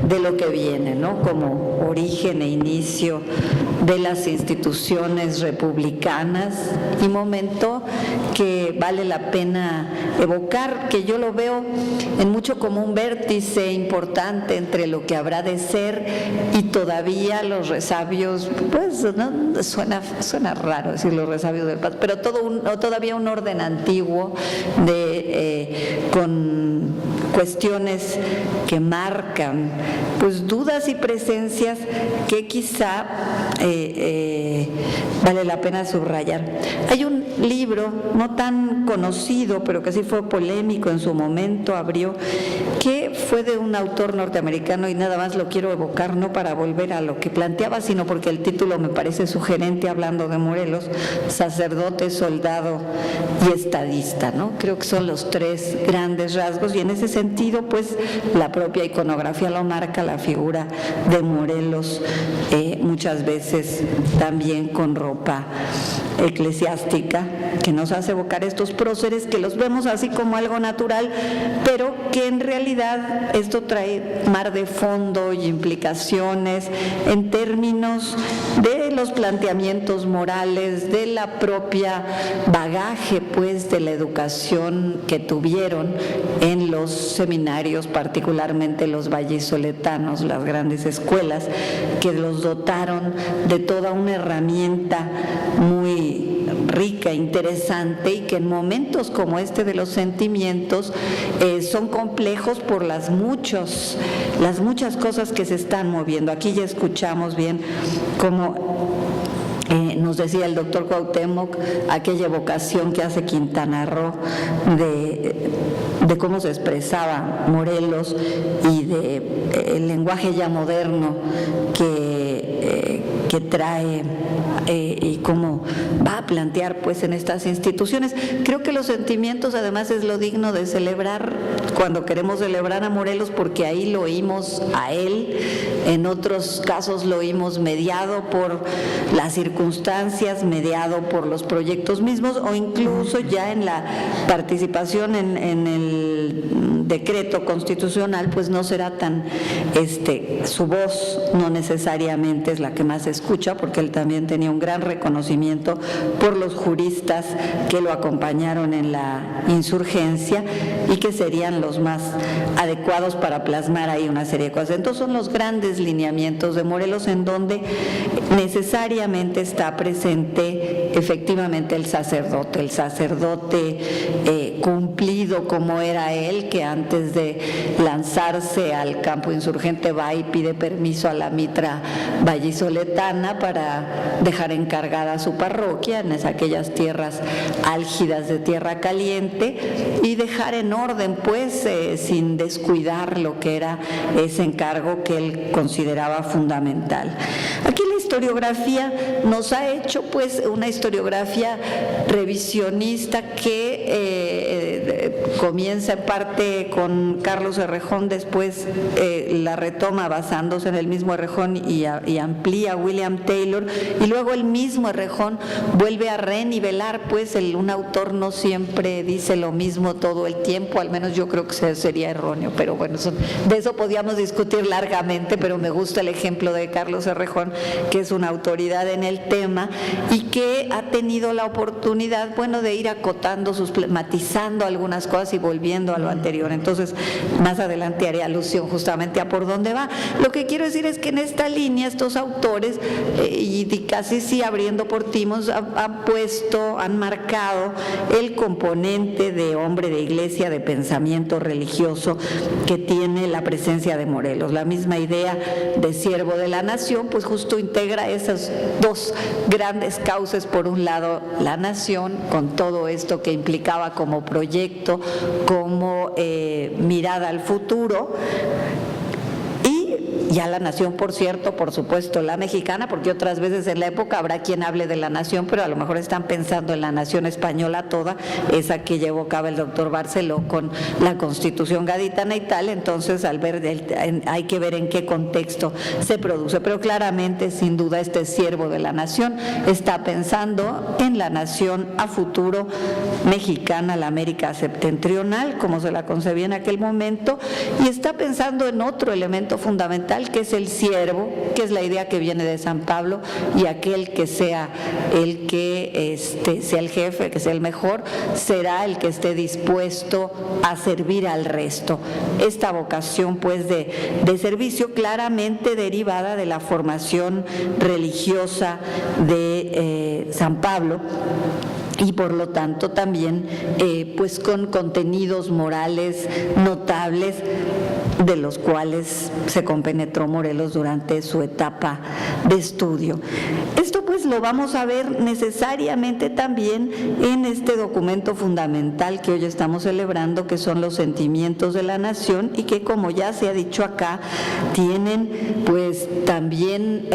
de lo que viene, ¿no? Como origen e inicio de las instituciones republicanas y momento que vale la pena evocar, que yo lo veo en mucho como un vértice importante entre lo que habrá de ser y todavía los resabios, pues ¿no? suena raro decir los resabios del pasado, pero todavía un orden antiguo con cuestiones que marcan pues dudas y presencias que quizá vale la pena subrayar. Hay un libro no tan conocido, pero que sí fue polémico en su momento, abrió, que fue de un autor norteamericano, y nada más lo quiero evocar, no para volver a lo que planteaba, sino porque el título me parece sugerente, hablando de Morelos: sacerdote, soldado y estadista, ¿no? Creo que son los tres grandes rasgos, y en ese sentido, pues, la propia iconografía lo marca, la figura de Morelos, muchas veces también con ropa eclesiástica, que nos hace evocar estos próceres que los vemos así como algo natural, pero que en realidad esto trae mar de fondo y implicaciones en términos de los planteamientos morales, de la propia bagaje, pues, de la educación que tuvieron en los seminarios, particularmente los vallisoletanos, las grandes escuelas, que los dotaron de toda una herramienta muy rica, interesante, y que en momentos como este de los sentimientos son complejos por las muchas cosas que se están moviendo. Aquí ya escuchamos bien cómo nos decía el doctor Cuauhtémoc aquella evocación que hace Quintana Roo de cómo se expresaba Morelos y el lenguaje ya moderno que trae y cómo va a plantear, pues, en estas instituciones. Creo que los sentimientos, además, es lo digno de celebrar cuando queremos celebrar a Morelos, porque ahí lo oímos a él, en otros casos lo oímos mediado por las circunstancias, mediado por los proyectos mismos, o incluso ya en la participación en el decreto constitucional, pues no será tan, su voz no necesariamente es la que más se escucha, porque él también tenía un gran reconocimiento por los juristas que lo acompañaron en la insurgencia y que serían los más adecuados para plasmar ahí una serie de cosas. Entonces son los grandes lineamientos de Morelos, en donde necesariamente está presente efectivamente el sacerdote cumplido como era él, que antes de lanzarse al campo insurgente va y pide permiso a la mitra vallisoletana para dejar encargada su parroquia en aquellas tierras álgidas de tierra caliente, y dejar en orden, pues, sin descuidar lo que era ese encargo que él consideraba fundamental. Aquí la historiografía nos ha hecho, pues, una historiografía revisionista que comienza en parte con Carlos Errejón, después la retoma basándose en el mismo Errejón y amplía William Taylor, y luego el mismo Errejón vuelve a renivelar, pues un autor no siempre dice lo mismo todo el tiempo, al menos yo creo que sería erróneo, pero bueno, de eso podíamos discutir largamente, pero me gusta el ejemplo de Carlos Errejón, que es una autoridad en el tema y que ha tenido la oportunidad, bueno, de ir acotando, matizando algunas cosas y volviendo a lo anterior. Entonces, más adelante haré alusión justamente a por dónde va. Lo que quiero decir es que en esta línea estos autores, y casi sí abriendo por timos, han marcado el componente de hombre de iglesia, de pensamiento religioso que tiene la presencia de Morelos. La misma idea de siervo de la nación, pues justo integra esas dos grandes cauces: por un lado la nación, con todo esto que implicaba como proyecto, como mirada al futuro, y ya la nación, por cierto, por supuesto, la mexicana, porque otras veces en la época habrá quien hable de la nación, pero a lo mejor están pensando en la nación española toda, esa que llevó a cabo el doctor Barceló con la Constitución gaditana y tal. Entonces, al ver, hay que ver en qué contexto se produce, pero claramente, sin duda, este siervo de la nación está pensando en la nación a futuro mexicana, la América septentrional, como se la concebía en aquel momento, y está pensando en otro elemento fundamental, que es el siervo, que es la idea que viene de San Pablo, y aquel que sea el que sea el jefe, que sea el mejor, será el que esté dispuesto a servir al resto. Esta vocación, pues, de servicio, claramente derivada de la formación religiosa de San Pablo, y por lo tanto también pues con contenidos morales notables, de los cuales se compenetró Morelos durante su etapa de estudio. Esto pues lo vamos a ver necesariamente también en este documento fundamental que hoy estamos celebrando, que son los sentimientos de la nación, y que, como ya se ha dicho acá, tienen pues también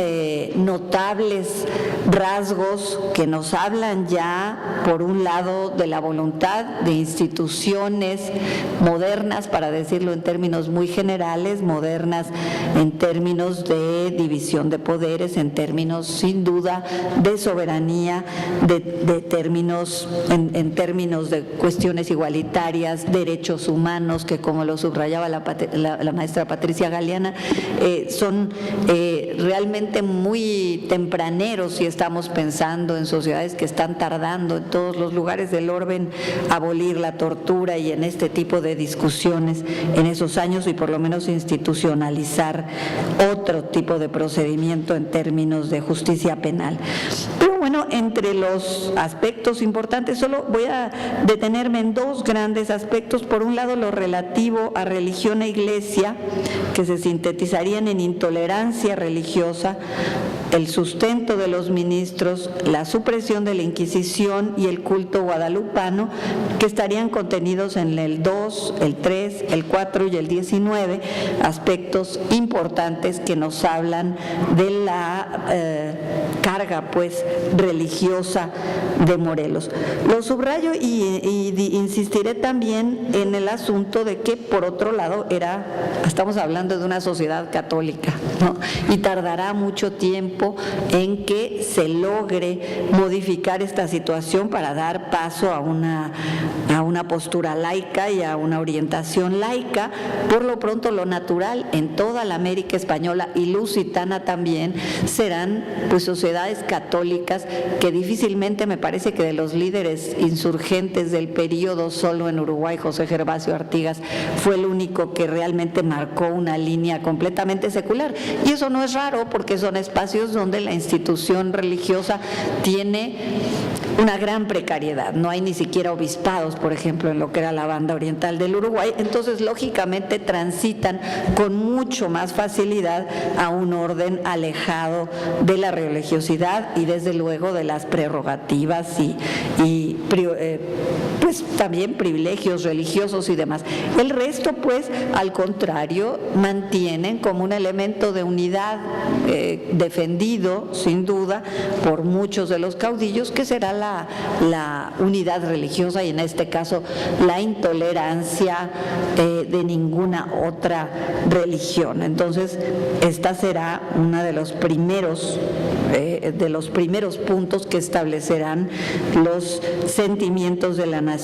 notables rasgos que nos hablan ya, por un lado, de la voluntad de instituciones modernas, para decirlo en términos muy generales, modernas en términos de división de poderes, en términos sin duda de soberanía, de términos, en términos de cuestiones igualitarias, derechos humanos, que, como lo subrayaba la maestra Patricia Galeana, son realmente muy tempraneros si estamos pensando en sociedades que están tardando en todos los lugares del orden abolir la tortura, y en este tipo de discusiones en esos años, y por lo menos institucionalizar otro tipo de procedimiento en términos de justicia penal. Pero bueno, entre los aspectos importantes, solo voy a detenerme en dos grandes aspectos. Por un lado, lo relativo a religión e iglesia, que se sintetizarían en intolerancia religiosa, el sustento de los ministros, la supresión de la Inquisición y el culto guadalupano, que estarían contenidos en el 2, el 3, el 4 y el 19, aspectos importantes que nos hablan de la carga pues religiosa de Morelos. Lo subrayo y insistiré también en el asunto de que, por otro lado, estamos hablando de una sociedad católica, ¿no? Y tardará mucho tiempo en que se logre modificar esta situación para dar paso a una postura laica y a una orientación laica. Por lo pronto, lo natural en toda la América española y lusitana también serán pues sociedades católicas, que difícilmente, me parece que de los líderes insurgentes del periodo, solo en Uruguay José Gervasio Artigas fue el único que realmente marcó una línea completamente secular, y eso no es raro, porque son espacios donde la institución religiosa tiene una gran precariedad. No hay ni siquiera obispados, por ejemplo, en lo que era la banda oriental del Uruguay. Entonces, lógicamente, transitan con mucho más facilidad a un orden alejado de la religiosidad y, desde luego, de las prerrogativas y pues también privilegios religiosos y demás. El resto, pues, al contrario, mantienen como un elemento de unidad defendido, sin duda, por muchos de los caudillos, que será la unidad religiosa, y en este caso la intolerancia de ninguna otra religión. Entonces, esta será una de los primeros puntos que establecerán los sentimientos de la nación.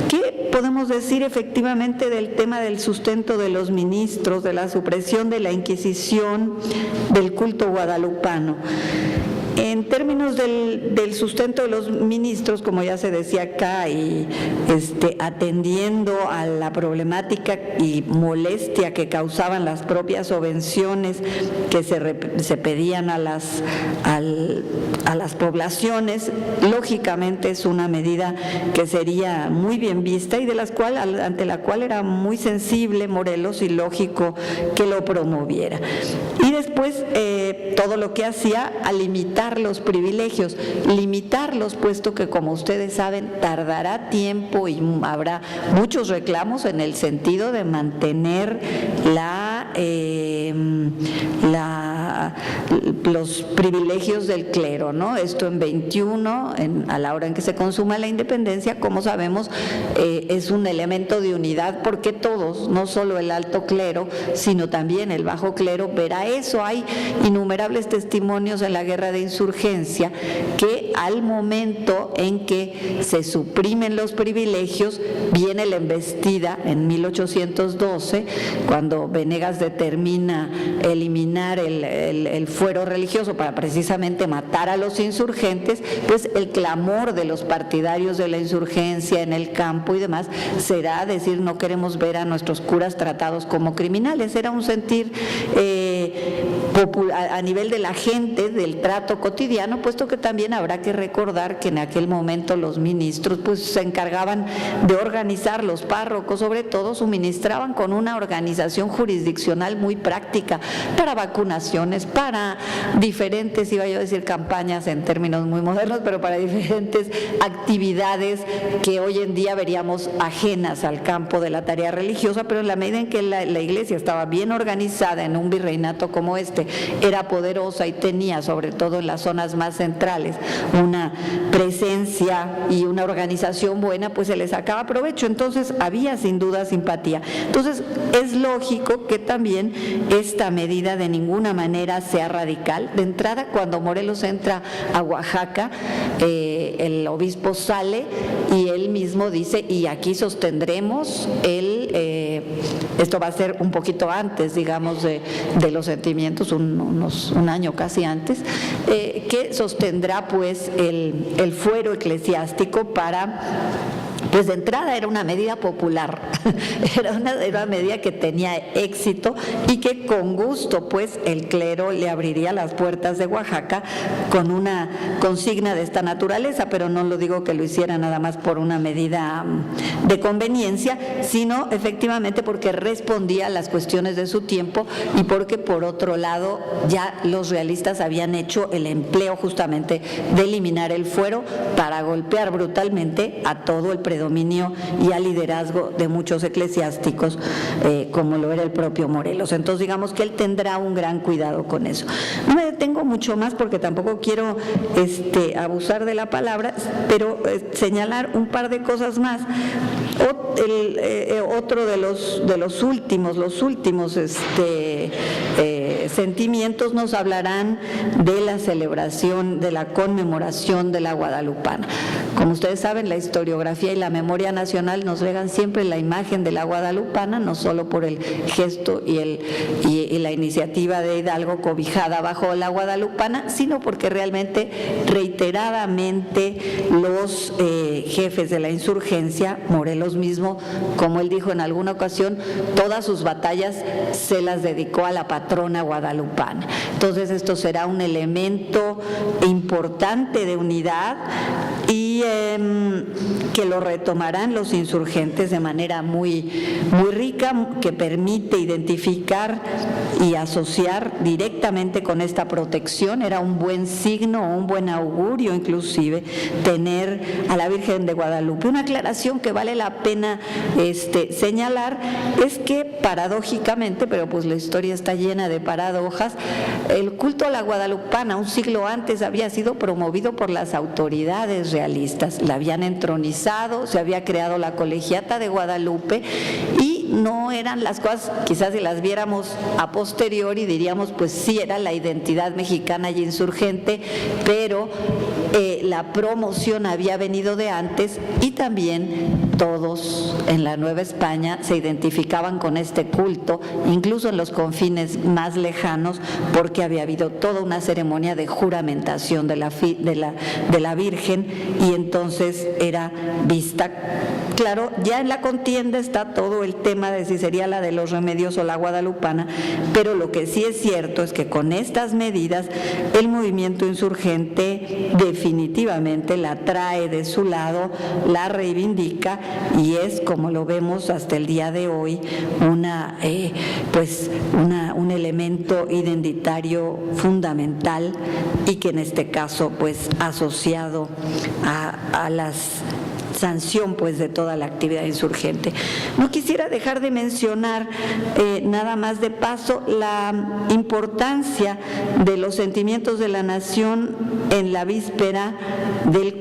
¿Qué podemos decir efectivamente del tema del sustento de los ministros, de la supresión de la Inquisición, del culto guadalupano? En términos del sustento de los ministros, como ya se decía acá, y atendiendo a la problemática y molestia que causaban las propias subvenciones que se pedían a las poblaciones, lógicamente es una medida que sería muy bien vista y ante la cual era muy sensible Morelos, y lógico que lo promoviera. Y después todo lo que hacía a limitar los privilegios, limitarlos, puesto que, como ustedes saben, tardará tiempo y habrá muchos reclamos en el sentido de mantener la los privilegios del clero, ¿no? Esto en 21, a la hora en que se consuma la independencia, como sabemos, es un elemento de unidad porque todos, no solo el alto clero, sino también el bajo clero, verá eso. Hay innumerables testimonios en la guerra de insurgencia que al momento en que se suprimen los privilegios, viene la embestida en 1812, cuando Venegas determina eliminar el fuero religioso para precisamente matar a los insurgentes, pues el clamor de los partidarios de la insurgencia en el campo y demás será decir: no queremos ver a nuestros curas tratados como criminales. Era un sentir a nivel de la gente, del trato cotidiano, puesto que también habrá que recordar que en aquel momento los ministros pues se encargaban de organizar, los párrocos sobre todo suministraban con una organización jurisdiccional muy práctica para vacunaciones, para diferentes, iba yo a decir campañas en términos muy modernos, pero para diferentes actividades que hoy en día veríamos ajenas al campo de la tarea religiosa, pero en la medida en que la Iglesia estaba bien organizada en un virreinato como este, era poderosa y tenía, sobre todo en las zonas más centrales, una presencia y una organización buena, pues se le sacaba provecho. Entonces había sin duda simpatía. Entonces es lógico que también esta medida de ninguna manera sea radical. De entrada, cuando Morelos entra a Oaxaca, el obispo sale y él mismo dice: y aquí sostendremos esto va a ser un poquito antes, digamos, de los sentimientos, un año casi antes, que sostendrá pues el fuero eclesiástico para... Pues de entrada era una medida popular, era una medida que tenía éxito y que con gusto pues el clero le abriría las puertas de Oaxaca con una consigna de esta naturaleza, pero no lo digo que lo hiciera nada más por una medida de conveniencia, sino efectivamente porque respondía a las cuestiones de su tiempo y porque por otro lado ya los realistas habían hecho el empleo justamente de eliminar el fuero para golpear brutalmente a todo el predominio y al liderazgo de muchos eclesiásticos, como lo era el propio Morelos. Entonces digamos que él tendrá un gran cuidado con eso. No me detengo mucho más porque tampoco quiero abusar de la palabra, pero señalar un par de cosas más. Otro de los últimos sentimientos nos hablarán de la celebración, de la conmemoración de la Guadalupana. Como ustedes saben, la historiografía y la memoria nacional nos legan siempre la imagen de la Guadalupana, no solo por el gesto y la iniciativa de Hidalgo cobijada bajo la Guadalupana, sino porque realmente reiteradamente los jefes de la insurgencia, Morelos mismo, como él dijo en alguna ocasión, todas sus batallas se las dedicó a la patrona guadalupana. Entonces esto será un elemento importante de unidad y que lo retomarán los insurgentes de manera muy rica, que permite identificar y asociar directamente con esta protección. Era un buen signo, un buen augurio inclusive, tener a la Virgen de Guadalupe. Una aclaración que vale la pena señalar es que paradójicamente, pero pues la historia está llena de paradojas, el culto a la guadalupana un siglo antes había sido promovido por las autoridades realistas. La habían entronizado, se había creado la Colegiata de Guadalupe y no eran las cosas, quizás si las viéramos a posteriori diríamos pues sí era la identidad mexicana y insurgente, pero la promoción había venido de antes y también todos en la Nueva España se identificaban con este culto, incluso en los confines más lejanos, porque había habido toda una ceremonia de juramentación de la Virgen y entonces era vista. Claro, ya en la contienda está todo el tema de si sería la de los Remedios o la guadalupana, pero lo que sí es cierto es que con estas medidas el movimiento insurgente definitivamente la trae de su lado, la reivindica y es, como lo vemos hasta el día de hoy, un elemento identitario fundamental y que en este caso pues asociado a las sanción pues de toda la actividad insurgente. No quisiera dejar de mencionar nada más de paso la importancia de los sentimientos de la nación en la víspera del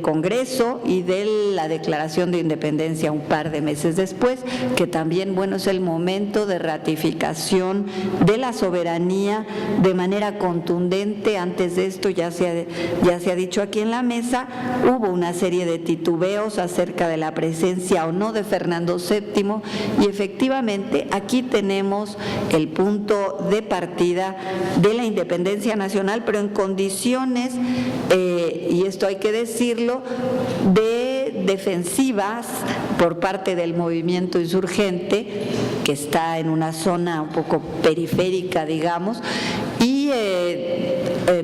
Congreso y de la Declaración de Independencia un par de meses después, que también, bueno, es el momento de ratificación de la soberanía de manera contundente. Antes de esto ya se ha dicho aquí en la mesa, hubo una serie de titubeos acerca de la presencia o no de Fernando VII y efectivamente aquí tenemos el punto de partida de la independencia nacional, pero en condiciones, y esto hay que decirlo, de defensivas por parte del movimiento insurgente, que está en una zona un poco periférica, digamos, y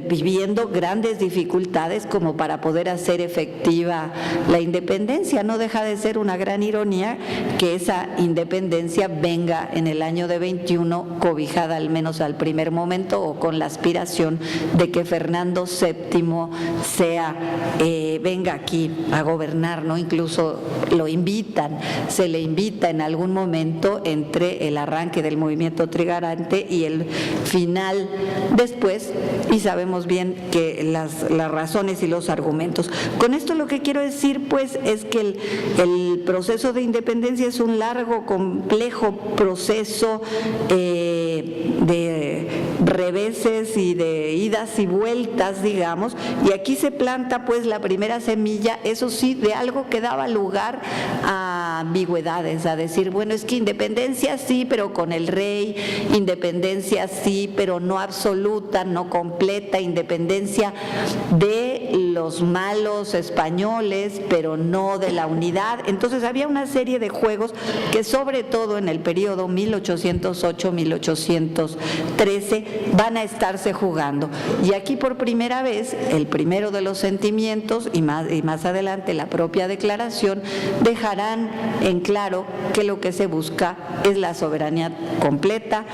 viviendo grandes dificultades como para poder hacer efectiva la independencia. No deja de ser una gran ironía que esa independencia venga en el año de 21 cobijada al menos al primer momento o con la aspiración de que Fernando VII venga aquí a gobernar, ¿no? Incluso se le invita en algún momento entre el arranque del movimiento trigarante y el final después, y sabemos bien que las razones y los argumentos. Con esto lo que quiero decir pues es que el proceso de independencia es un largo, complejo proceso de reveses y de idas y vueltas, digamos, y aquí se planta pues la primera semilla, eso sí, de algo que daba lugar a ambigüedades, a decir, bueno, es que independencia sí, pero con el rey, independencia sí, pero no absoluta, no completa, independencia de los malos españoles, pero no de la unidad. Entonces había una serie de juegos que sobre todo en el periodo 1808-1813 van a estarse jugando. Y aquí por primera vez, el primero de los sentimientos y más adelante la propia declaración dejarán en claro que lo que se busca es la soberanía completa,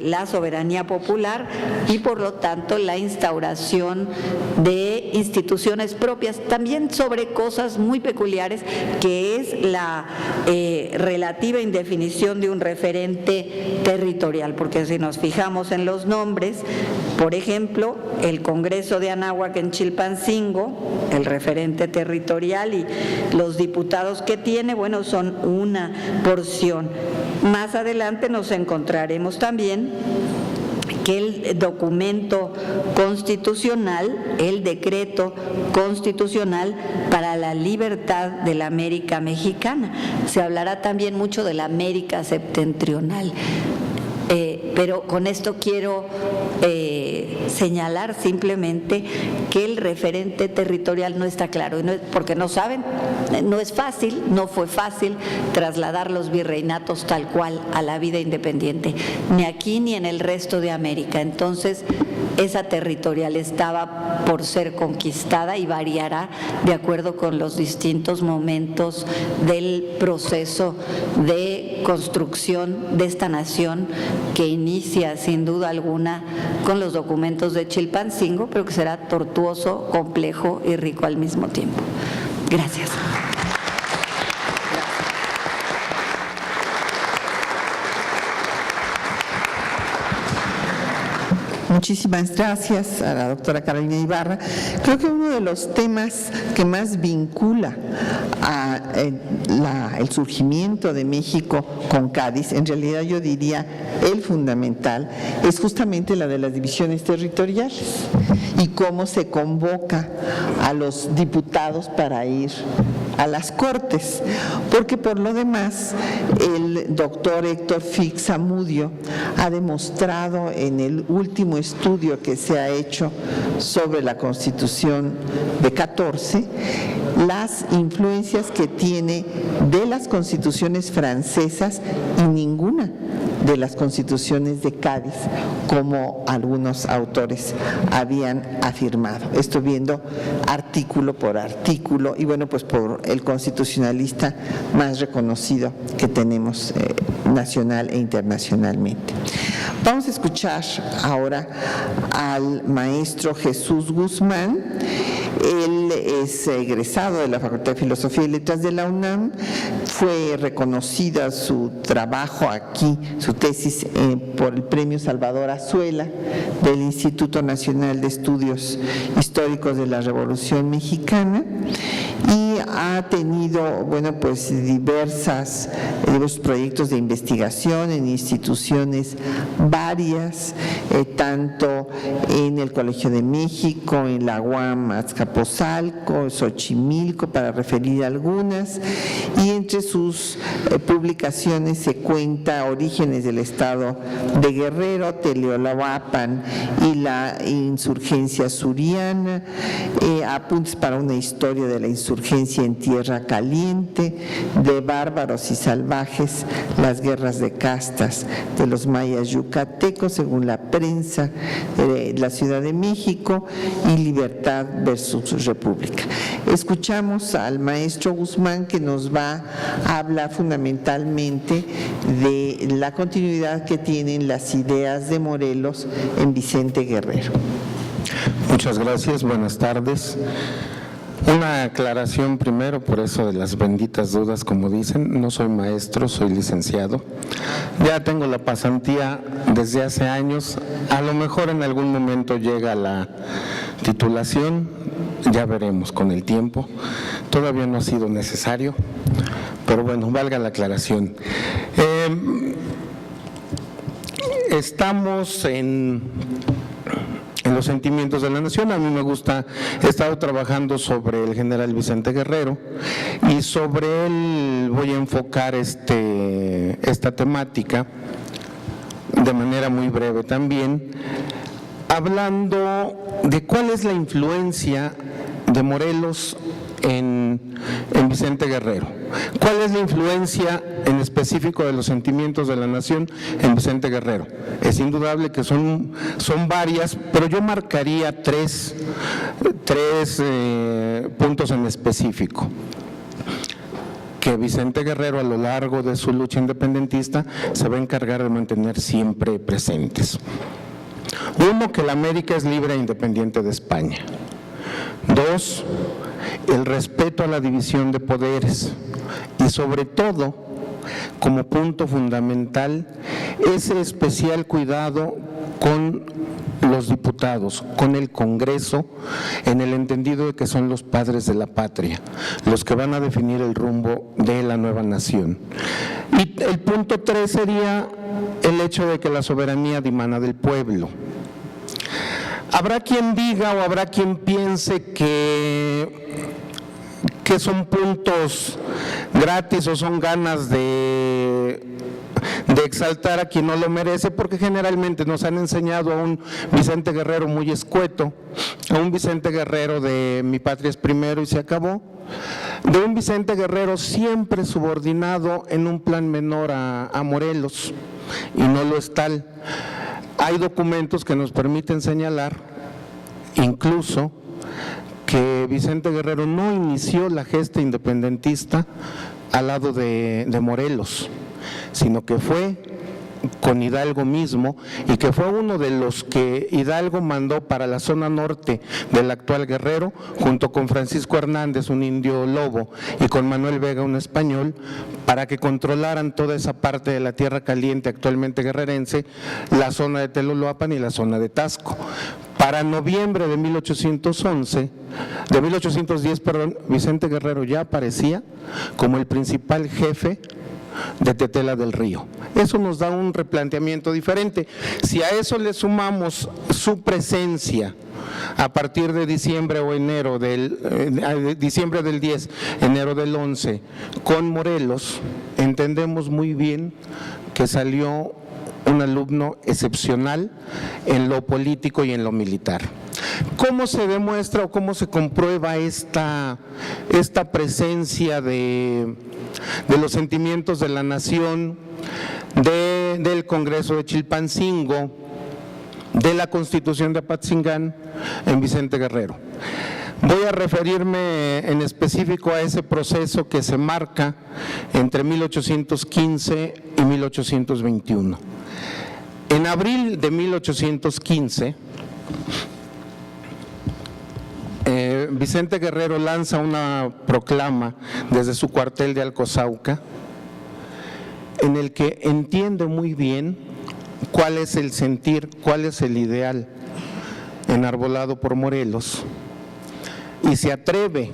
la soberanía popular y por lo tanto la instauración de instituciones propias, también sobre cosas muy peculiares que es la relativa indefinición de un referente territorial, porque si nos fijamos en los nombres, por ejemplo, el Congreso de Anáhuac en Chilpancingo, el referente territorial y los diputados que tiene, bueno, son una porción. Más adelante nos encontraremos también que el documento constitucional, el decreto constitucional para la libertad de la América mexicana. Se hablará también mucho de la América septentrional. Pero con esto quiero señalar simplemente que el referente territorial no está claro, porque no saben, no es fácil, no fue fácil trasladar los virreinatos tal cual a la vida independiente, ni aquí ni en el resto de América. Entonces, esa territorial estaba por ser conquistada y variará de acuerdo con los distintos momentos del proceso de construcción de esta nación que inicia sin duda alguna con los documentos de Chilpancingo, pero que será tortuoso, complejo y rico al mismo tiempo. Gracias.
Muchísimas gracias a la doctora Carolina Ibarra. Creo que uno de los temas que más vincula el surgimiento de México con Cádiz, en realidad yo diría el fundamental, es justamente la de las divisiones territoriales y cómo se convoca a los diputados para ir a las Cortes, porque por lo demás el doctor Héctor Fix Zamudio ha demostrado en el último estudio que se ha hecho sobre la Constitución de 14 las influencias que tiene de las constituciones francesas y ninguna de las constituciones de Cádiz, como algunos autores habían afirmado. Esto viendo artículo por artículo y bueno, pues por el constitucionalista más reconocido que tenemos nacional e internacionalmente. Vamos a escuchar ahora al maestro Jesús Guzmán. Él es egresado de la Facultad de Filosofía y Letras de la UNAM. Fue reconocida su trabajo aquí, su tesis, por el Premio Salvador Azuela del Instituto Nacional de Estudios Históricos de la Revolución Mexicana, y ha tenido, bueno, pues diversos proyectos de investigación en instituciones varias, tanto en el Colegio de México, en la UAM Azcapotzalco, Xochimilco, para referir algunas, y entre sus publicaciones se cuenta Orígenes del Estado de Guerrero, Teleoloapan y la insurgencia suriana, Apuntes para una historia de la insurgencia en Tierra Caliente, De bárbaros y salvajes, las guerras de castas de los mayas yucatecos, según la prensa de la Ciudad de México, y Libertad versus República. Escuchamos al maestro Guzmán, que nos va a hablar fundamentalmente de la continuidad que tienen las ideas de Morelos en Vicente Guerrero.
Muchas gracias, buenas tardes. Una aclaración primero, por eso de las benditas dudas, como dicen. No soy maestro, soy licenciado. Ya tengo la pasantía desde hace años. A lo mejor en algún momento llega la titulación, ya veremos con el tiempo. Todavía no ha sido necesario, pero bueno, valga la aclaración. Estamos en los sentimientos de la nación. A mí me gusta, he estado trabajando sobre el general Vicente Guerrero, y sobre él voy a enfocar esta temática de manera muy breve también, hablando de cuál es la influencia de Morelos en Vicente Guerrero. ¿Cuál es la influencia en específico de los sentimientos de la nación en Vicente Guerrero? Es indudable que son varias, pero yo marcaría tres puntos en específico que Vicente Guerrero, a lo largo de su lucha independentista, se va a encargar de mantener siempre presentes. Uno, que la América es libre e independiente de España. Dos, el respeto a la división de poderes, y sobre todo, como punto fundamental, ese especial cuidado con los diputados, con el Congreso, en el entendido de que son los padres de la patria, los que van a definir el rumbo de la nueva nación. Y el punto 3 sería el hecho de que la soberanía dimana del pueblo. Habrá quien diga o habrá quien piense que son puntos gratis o son ganas de exaltar a quien no lo merece, porque generalmente nos han enseñado a un Vicente Guerrero muy escueto, a un Vicente Guerrero de mi patria es primero y se acabó, de un Vicente Guerrero siempre subordinado en un plan menor a Morelos, y no lo es tal. Hay documentos que nos permiten señalar incluso que Vicente Guerrero no inició la gesta independentista al lado de Morelos, sino que fue con Hidalgo mismo, y que fue uno de los que Hidalgo mandó para la zona norte del actual Guerrero, junto con Francisco Hernández, un indio lobo, y con Manuel Vega, un español, para que controlaran toda esa parte de la Tierra Caliente actualmente guerrerense, la zona de Teloloapan y la zona de Tasco. Para noviembre de 1810, Vicente Guerrero ya aparecía como el principal jefe de Tetela del Río. Eso nos da un replanteamiento diferente. Si a eso le sumamos su presencia a partir de diciembre o enero diciembre del 10, enero del 11, con Morelos, entendemos muy bien que salió un alumno excepcional en lo político y en lo militar. ¿Cómo se demuestra o cómo se comprueba esta presencia de los sentimientos de la nación, del Congreso de Chilpancingo, de la Constitución de Apatzingán en Vicente Guerrero? Voy a referirme en específico a ese proceso que se marca entre 1815 y 1821. En abril de 1815, Vicente Guerrero lanza una proclama desde su cuartel de Alcozauca, en el que entiende muy bien cuál es el sentir, cuál es el ideal enarbolado por Morelos, y se atreve,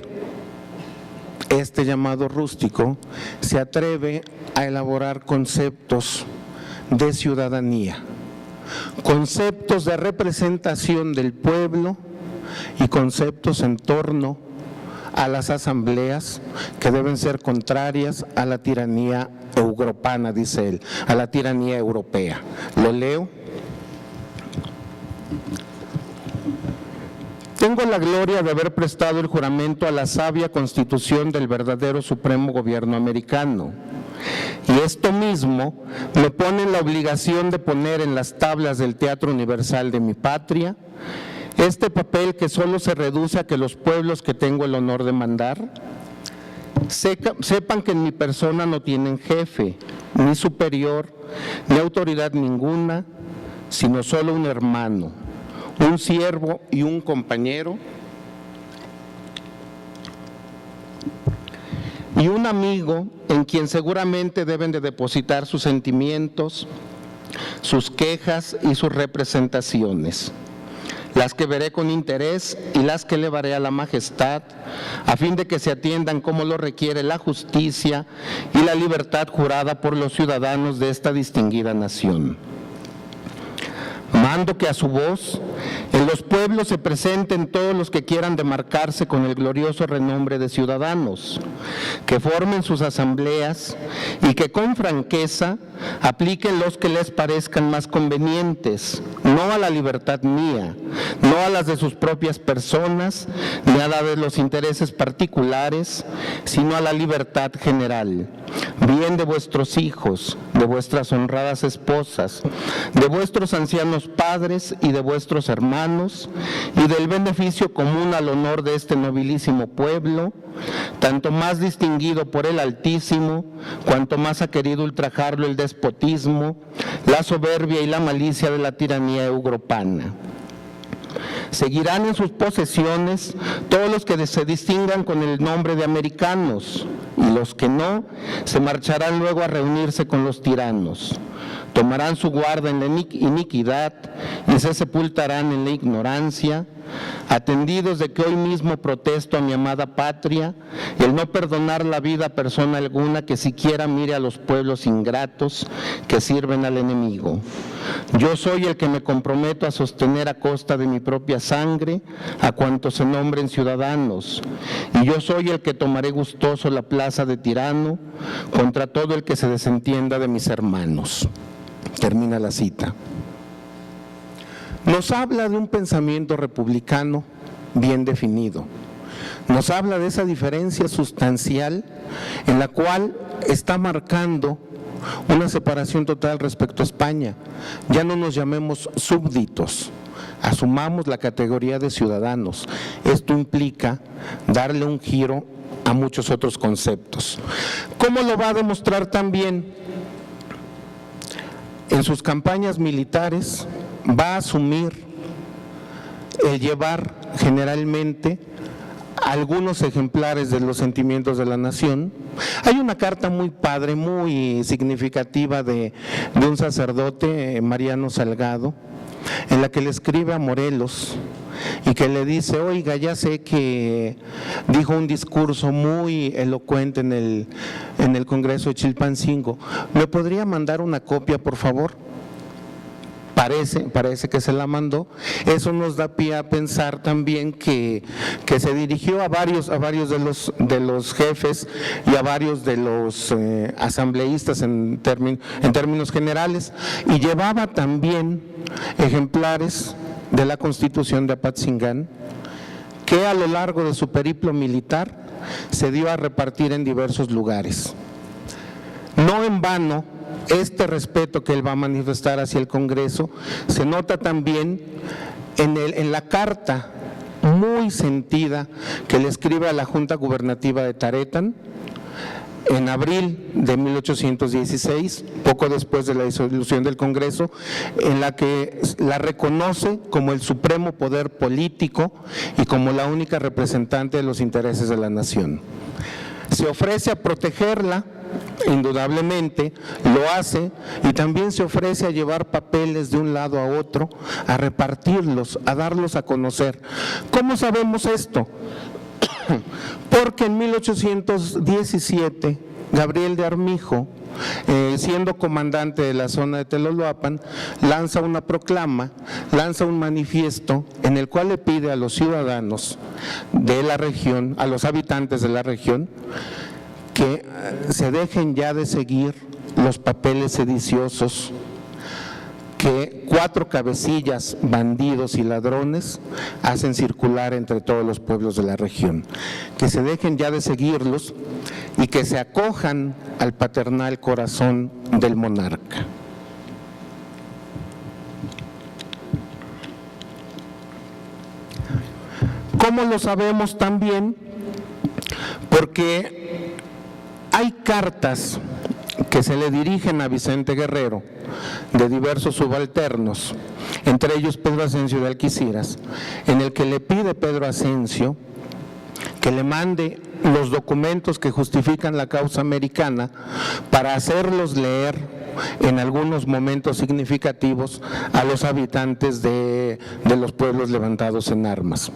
este llamado rústico, se atreve a elaborar conceptos de ciudadanía, conceptos de representación del pueblo y conceptos en torno a las asambleas que deben ser contrarias a la tiranía europea, dice él, a la tiranía europea. Lo leo. Tengo la gloria de haber prestado el juramento a la sabia constitución del verdadero supremo gobierno americano. Y esto mismo me pone en la obligación de poner en las tablas del Teatro Universal de mi patria este papel que solo se reduce a que los pueblos que tengo el honor de mandar sepan que en mi persona no tienen jefe, ni superior, ni autoridad ninguna, sino solo un hermano, un siervo y un compañero, y un amigo en quien seguramente deben de depositar sus sentimientos, sus quejas y sus representaciones, las que veré con interés y las que elevaré a la majestad, a fin de que se atiendan como lo requiere la justicia y la libertad jurada por los ciudadanos de esta distinguida nación. Mando que a su voz en los pueblos se presenten todos los que quieran demarcarse con el glorioso renombre de ciudadanos, que formen sus asambleas y que con franqueza apliquen los que les parezcan más convenientes, no a la libertad mía, no a las de sus propias personas, ni a la de los intereses particulares, sino a la libertad general, bien de vuestros hijos, de vuestras honradas esposas, de vuestros ancianos padres y de vuestros hermanos, y del beneficio común al honor de este nobilísimo pueblo, tanto más distinguido por el Altísimo, cuanto más ha querido ultrajarlo el despotismo, la soberbia y la malicia de la tiranía europana. Seguirán en sus posesiones todos los que se distingan con el nombre de americanos, y los que no, se marcharán luego a reunirse con los tiranos. Tomarán su guarda en la iniquidad y se sepultarán en la ignorancia, atendidos de que hoy mismo protesto a mi amada patria el no perdonar la vida a persona alguna que siquiera mire a los pueblos ingratos que sirven al enemigo. Yo soy el que me comprometo a sostener a costa de mi propia sangre a cuantos se nombren ciudadanos, y yo soy el que tomaré gustoso la plaza de tirano contra todo el que se desentienda de mis hermanos. Termina la cita. Nos habla de un pensamiento republicano bien definido. Nos habla de esa diferencia sustancial en la cual está marcando una separación total respecto a España. Ya no nos llamemos súbditos, asumamos la categoría de ciudadanos. Esto implica darle un giro a muchos otros conceptos. ¿Cómo lo va a demostrar también? En sus campañas militares va a asumir el llevar generalmente algunos ejemplares de los sentimientos de la nación. Hay una carta muy padre, muy significativa de un sacerdote, Mariano Salgado, en la que le escribe a Morelos y que le dice: oiga, ya sé que dijo un discurso muy elocuente en el Congreso de Chilpancingo, ¿me podría mandar una copia, por favor? Parece que se la mandó. Eso nos da pie a pensar también que se dirigió a varios de los jefes y a varios de los asambleístas en términos generales, y llevaba también ejemplares de la Constitución de Apatzingán, que a lo largo de su periplo militar se dio a repartir en diversos lugares. No en vano, este respeto que él va a manifestar hacia el Congreso se nota también en la carta muy sentida que le escribe a la Junta Gubernativa de Taretán, en abril de 1816, poco después de la disolución del Congreso, en la que la reconoce como el supremo poder político y como la única representante de los intereses de la nación. Se ofrece a protegerla, indudablemente, lo hace, y también se ofrece a llevar papeles de un lado a otro, a repartirlos, a darlos a conocer. ¿Cómo sabemos esto? Porque en 1817, Gabriel de Armijo, siendo comandante de la zona de Teloloapan, lanza una proclama, lanza un manifiesto en el cual le pide a los ciudadanos de la región, a los habitantes de la región, que se dejen ya de seguir los papeles sediciosos que 4 cabecillas, bandidos y ladrones, hacen circular entre todos los pueblos de la región. Que se dejen ya de seguirlos y que se acojan al paternal corazón del monarca. ¿Cómo lo sabemos también? Porque hay cartas que se le dirigen a Vicente Guerrero de diversos subalternos, entre ellos Pedro Asensio de Alquiciras, en el que le pide Pedro Asensio que le mande los documentos que justifican la causa americana para hacerlos leer en algunos momentos significativos a los habitantes de los pueblos levantados en armas.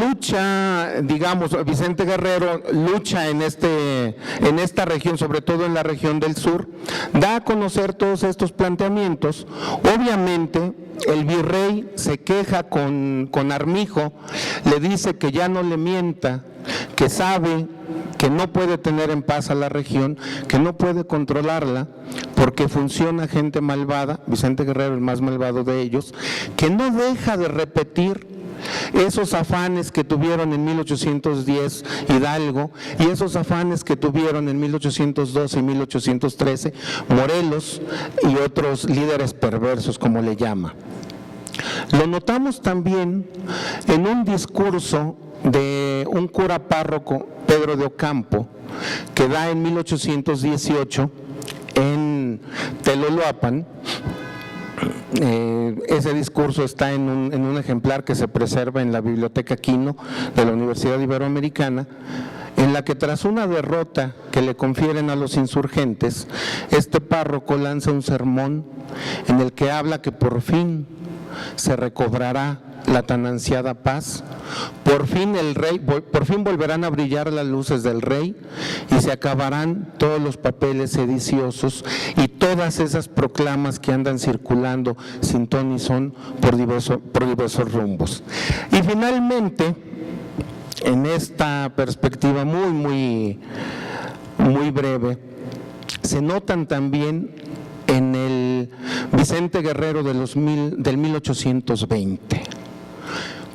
Lucha, digamos, Vicente Guerrero lucha en esta región, sobre todo en la región del sur, da a conocer todos estos planteamientos. Obviamente el virrey se queja con Armijo, le dice que ya no le mienta, que sabe que no puede tener en paz a la región, que no puede controlarla, porque funciona gente malvada, Vicente Guerrero el más malvado de ellos, que no deja de repetir esos afanes que tuvieron en 1810 Hidalgo y esos afanes que tuvieron en 1812 y 1813 Morelos y otros líderes perversos, como le llama. Lo notamos también en un discurso de un cura párroco, Pedro de Ocampo, que da en 1818 en Teloloapan. Ese discurso está en un ejemplar que se preserva en la Biblioteca Quino de la Universidad Iberoamericana, en la que tras una derrota que le confieren a los insurgentes, este párroco lanza un sermón en el que habla que por fin se recobrará la tan ansiada paz, por fin volverán a brillar las luces del rey y se acabarán todos los papeles sediciosos y todas esas proclamas que andan circulando sin ton ni son por diversos rumbos. Y finalmente, en esta perspectiva muy breve, se notan también en el Vicente Guerrero del 1820.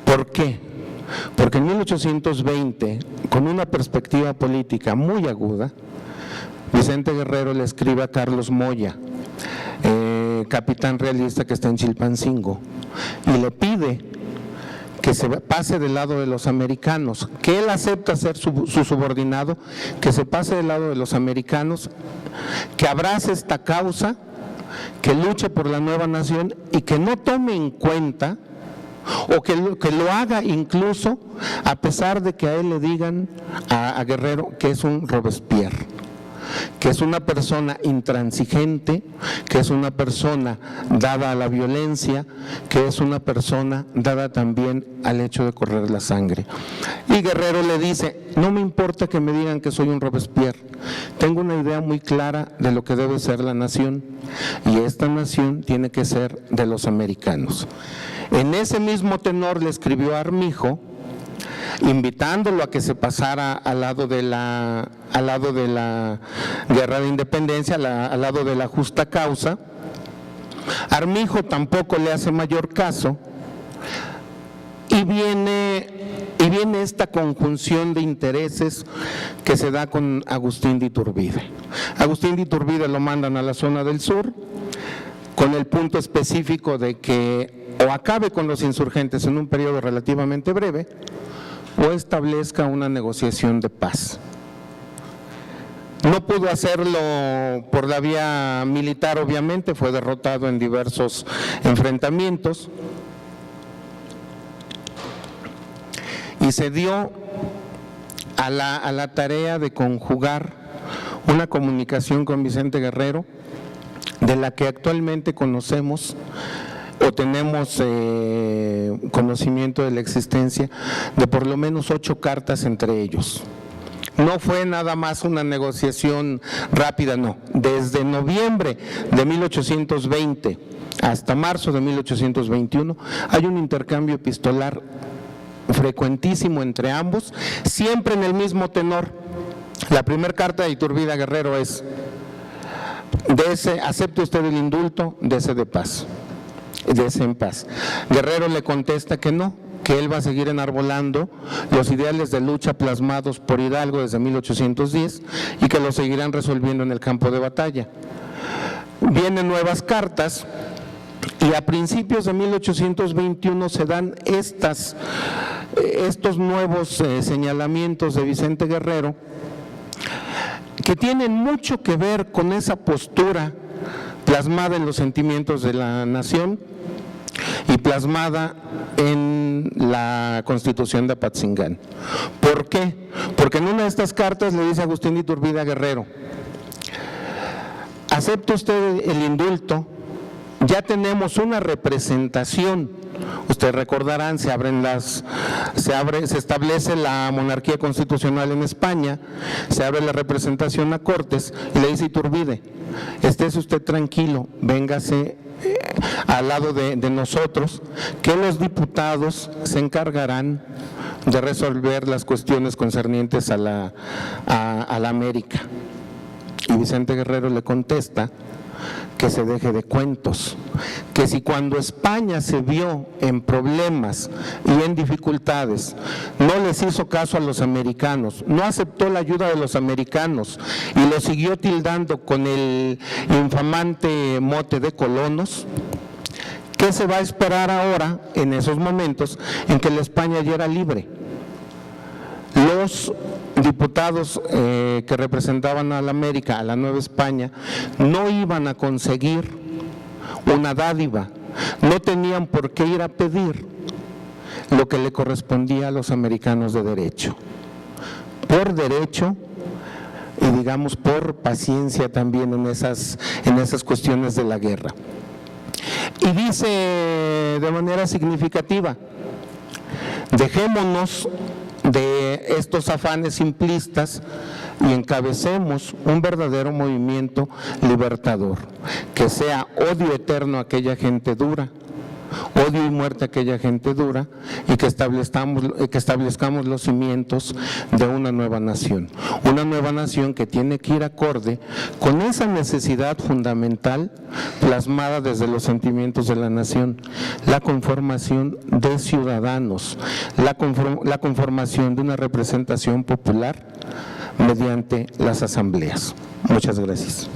¿Por qué? Porque en 1820, con una perspectiva política muy aguda, Vicente Guerrero le escribe a Carlos Moya, capitán realista que está en Chilpancingo, y le pide que se pase del lado de los americanos, que él acepta ser su subordinado, que se pase del lado de los americanos, que abrace esta causa, que luche por la nueva nación y que no tome en cuenta, o que lo haga incluso a pesar de que a él le digan a Guerrero que es un Robespierre, que es una persona intransigente, que es una persona dada a la violencia, que es una persona dada también al hecho de correr la sangre. Y Guerrero le dice: no me importa que me digan que soy un Robespierre, tengo una idea muy clara de lo que debe ser la nación, y esta nación tiene que ser de los americanos. En ese mismo tenor le escribió a Armijo, invitándolo a que se pasara al lado de la guerra de independencia, al lado de la justa causa. Armijo tampoco le hace mayor caso y viene esta conjunción de intereses que se da con Agustín de Iturbide. Agustín de Iturbide lo mandan a la zona del sur con el punto específico de que o acabe con los insurgentes en un periodo relativamente breve o establezca una negociación de paz. No pudo hacerlo por la vía militar, obviamente, fue derrotado en diversos enfrentamientos y se dio a la tarea de conjugar una comunicación con Vicente Guerrero, de la que actualmente conocemos o tenemos conocimiento de la existencia de por lo menos 8 cartas entre ellos. No fue nada más una negociación rápida, no. Desde noviembre de 1820 hasta marzo de 1821 hay un intercambio epistolar frecuentísimo entre ambos, siempre en el mismo tenor. La primera carta de Iturbide a Guerrero es: acepte usted el indulto, dese de paz, dese en paz. Guerrero le contesta que no, que él va a seguir enarbolando los ideales de lucha plasmados por Hidalgo desde 1810 y que los seguirán resolviendo en el campo de batalla. Vienen nuevas cartas y a principios de 1821 se dan estos nuevos señalamientos de Vicente Guerrero, que tienen mucho que ver con esa postura plasmada en los sentimientos de la nación y plasmada en la Constitución de Apatzingán. ¿Por qué? Porque en una de estas cartas le dice Agustín de Iturbide a Guerrero: acepte usted el indulto, ya tenemos una representación. Ustedes recordarán, se establece la monarquía constitucional en España, se abre la representación a Cortes y le dice Iturbide: estése usted tranquilo, véngase al lado de nosotros, que los diputados se encargarán de resolver las cuestiones concernientes a la América. Y Vicente Guerrero le contesta que se deje de cuentos, que si cuando España se vio en problemas y en dificultades no les hizo caso a los americanos, no aceptó la ayuda de los americanos y lo siguió tildando con el infamante mote de colonos, ¿qué se va a esperar ahora en esos momentos en que la España ya era libre? Los diputados que representaban a la América, a la Nueva España, no iban a conseguir una dádiva, no tenían por qué ir a pedir lo que le correspondía a los americanos de derecho. Por derecho y digamos por paciencia también en esas cuestiones de la guerra. Y dice de manera significativa: dejémonos de estos afanes simplistas y encabecemos un verdadero movimiento libertador, que sea odio eterno a aquella gente dura, odio y muerte a aquella gente dura, y que establezcamos los cimientos de una nueva nación que tiene que ir acorde con esa necesidad fundamental plasmada desde los sentimientos de la nación, la conformación de ciudadanos, la conformación de una representación popular mediante las asambleas. Muchas gracias.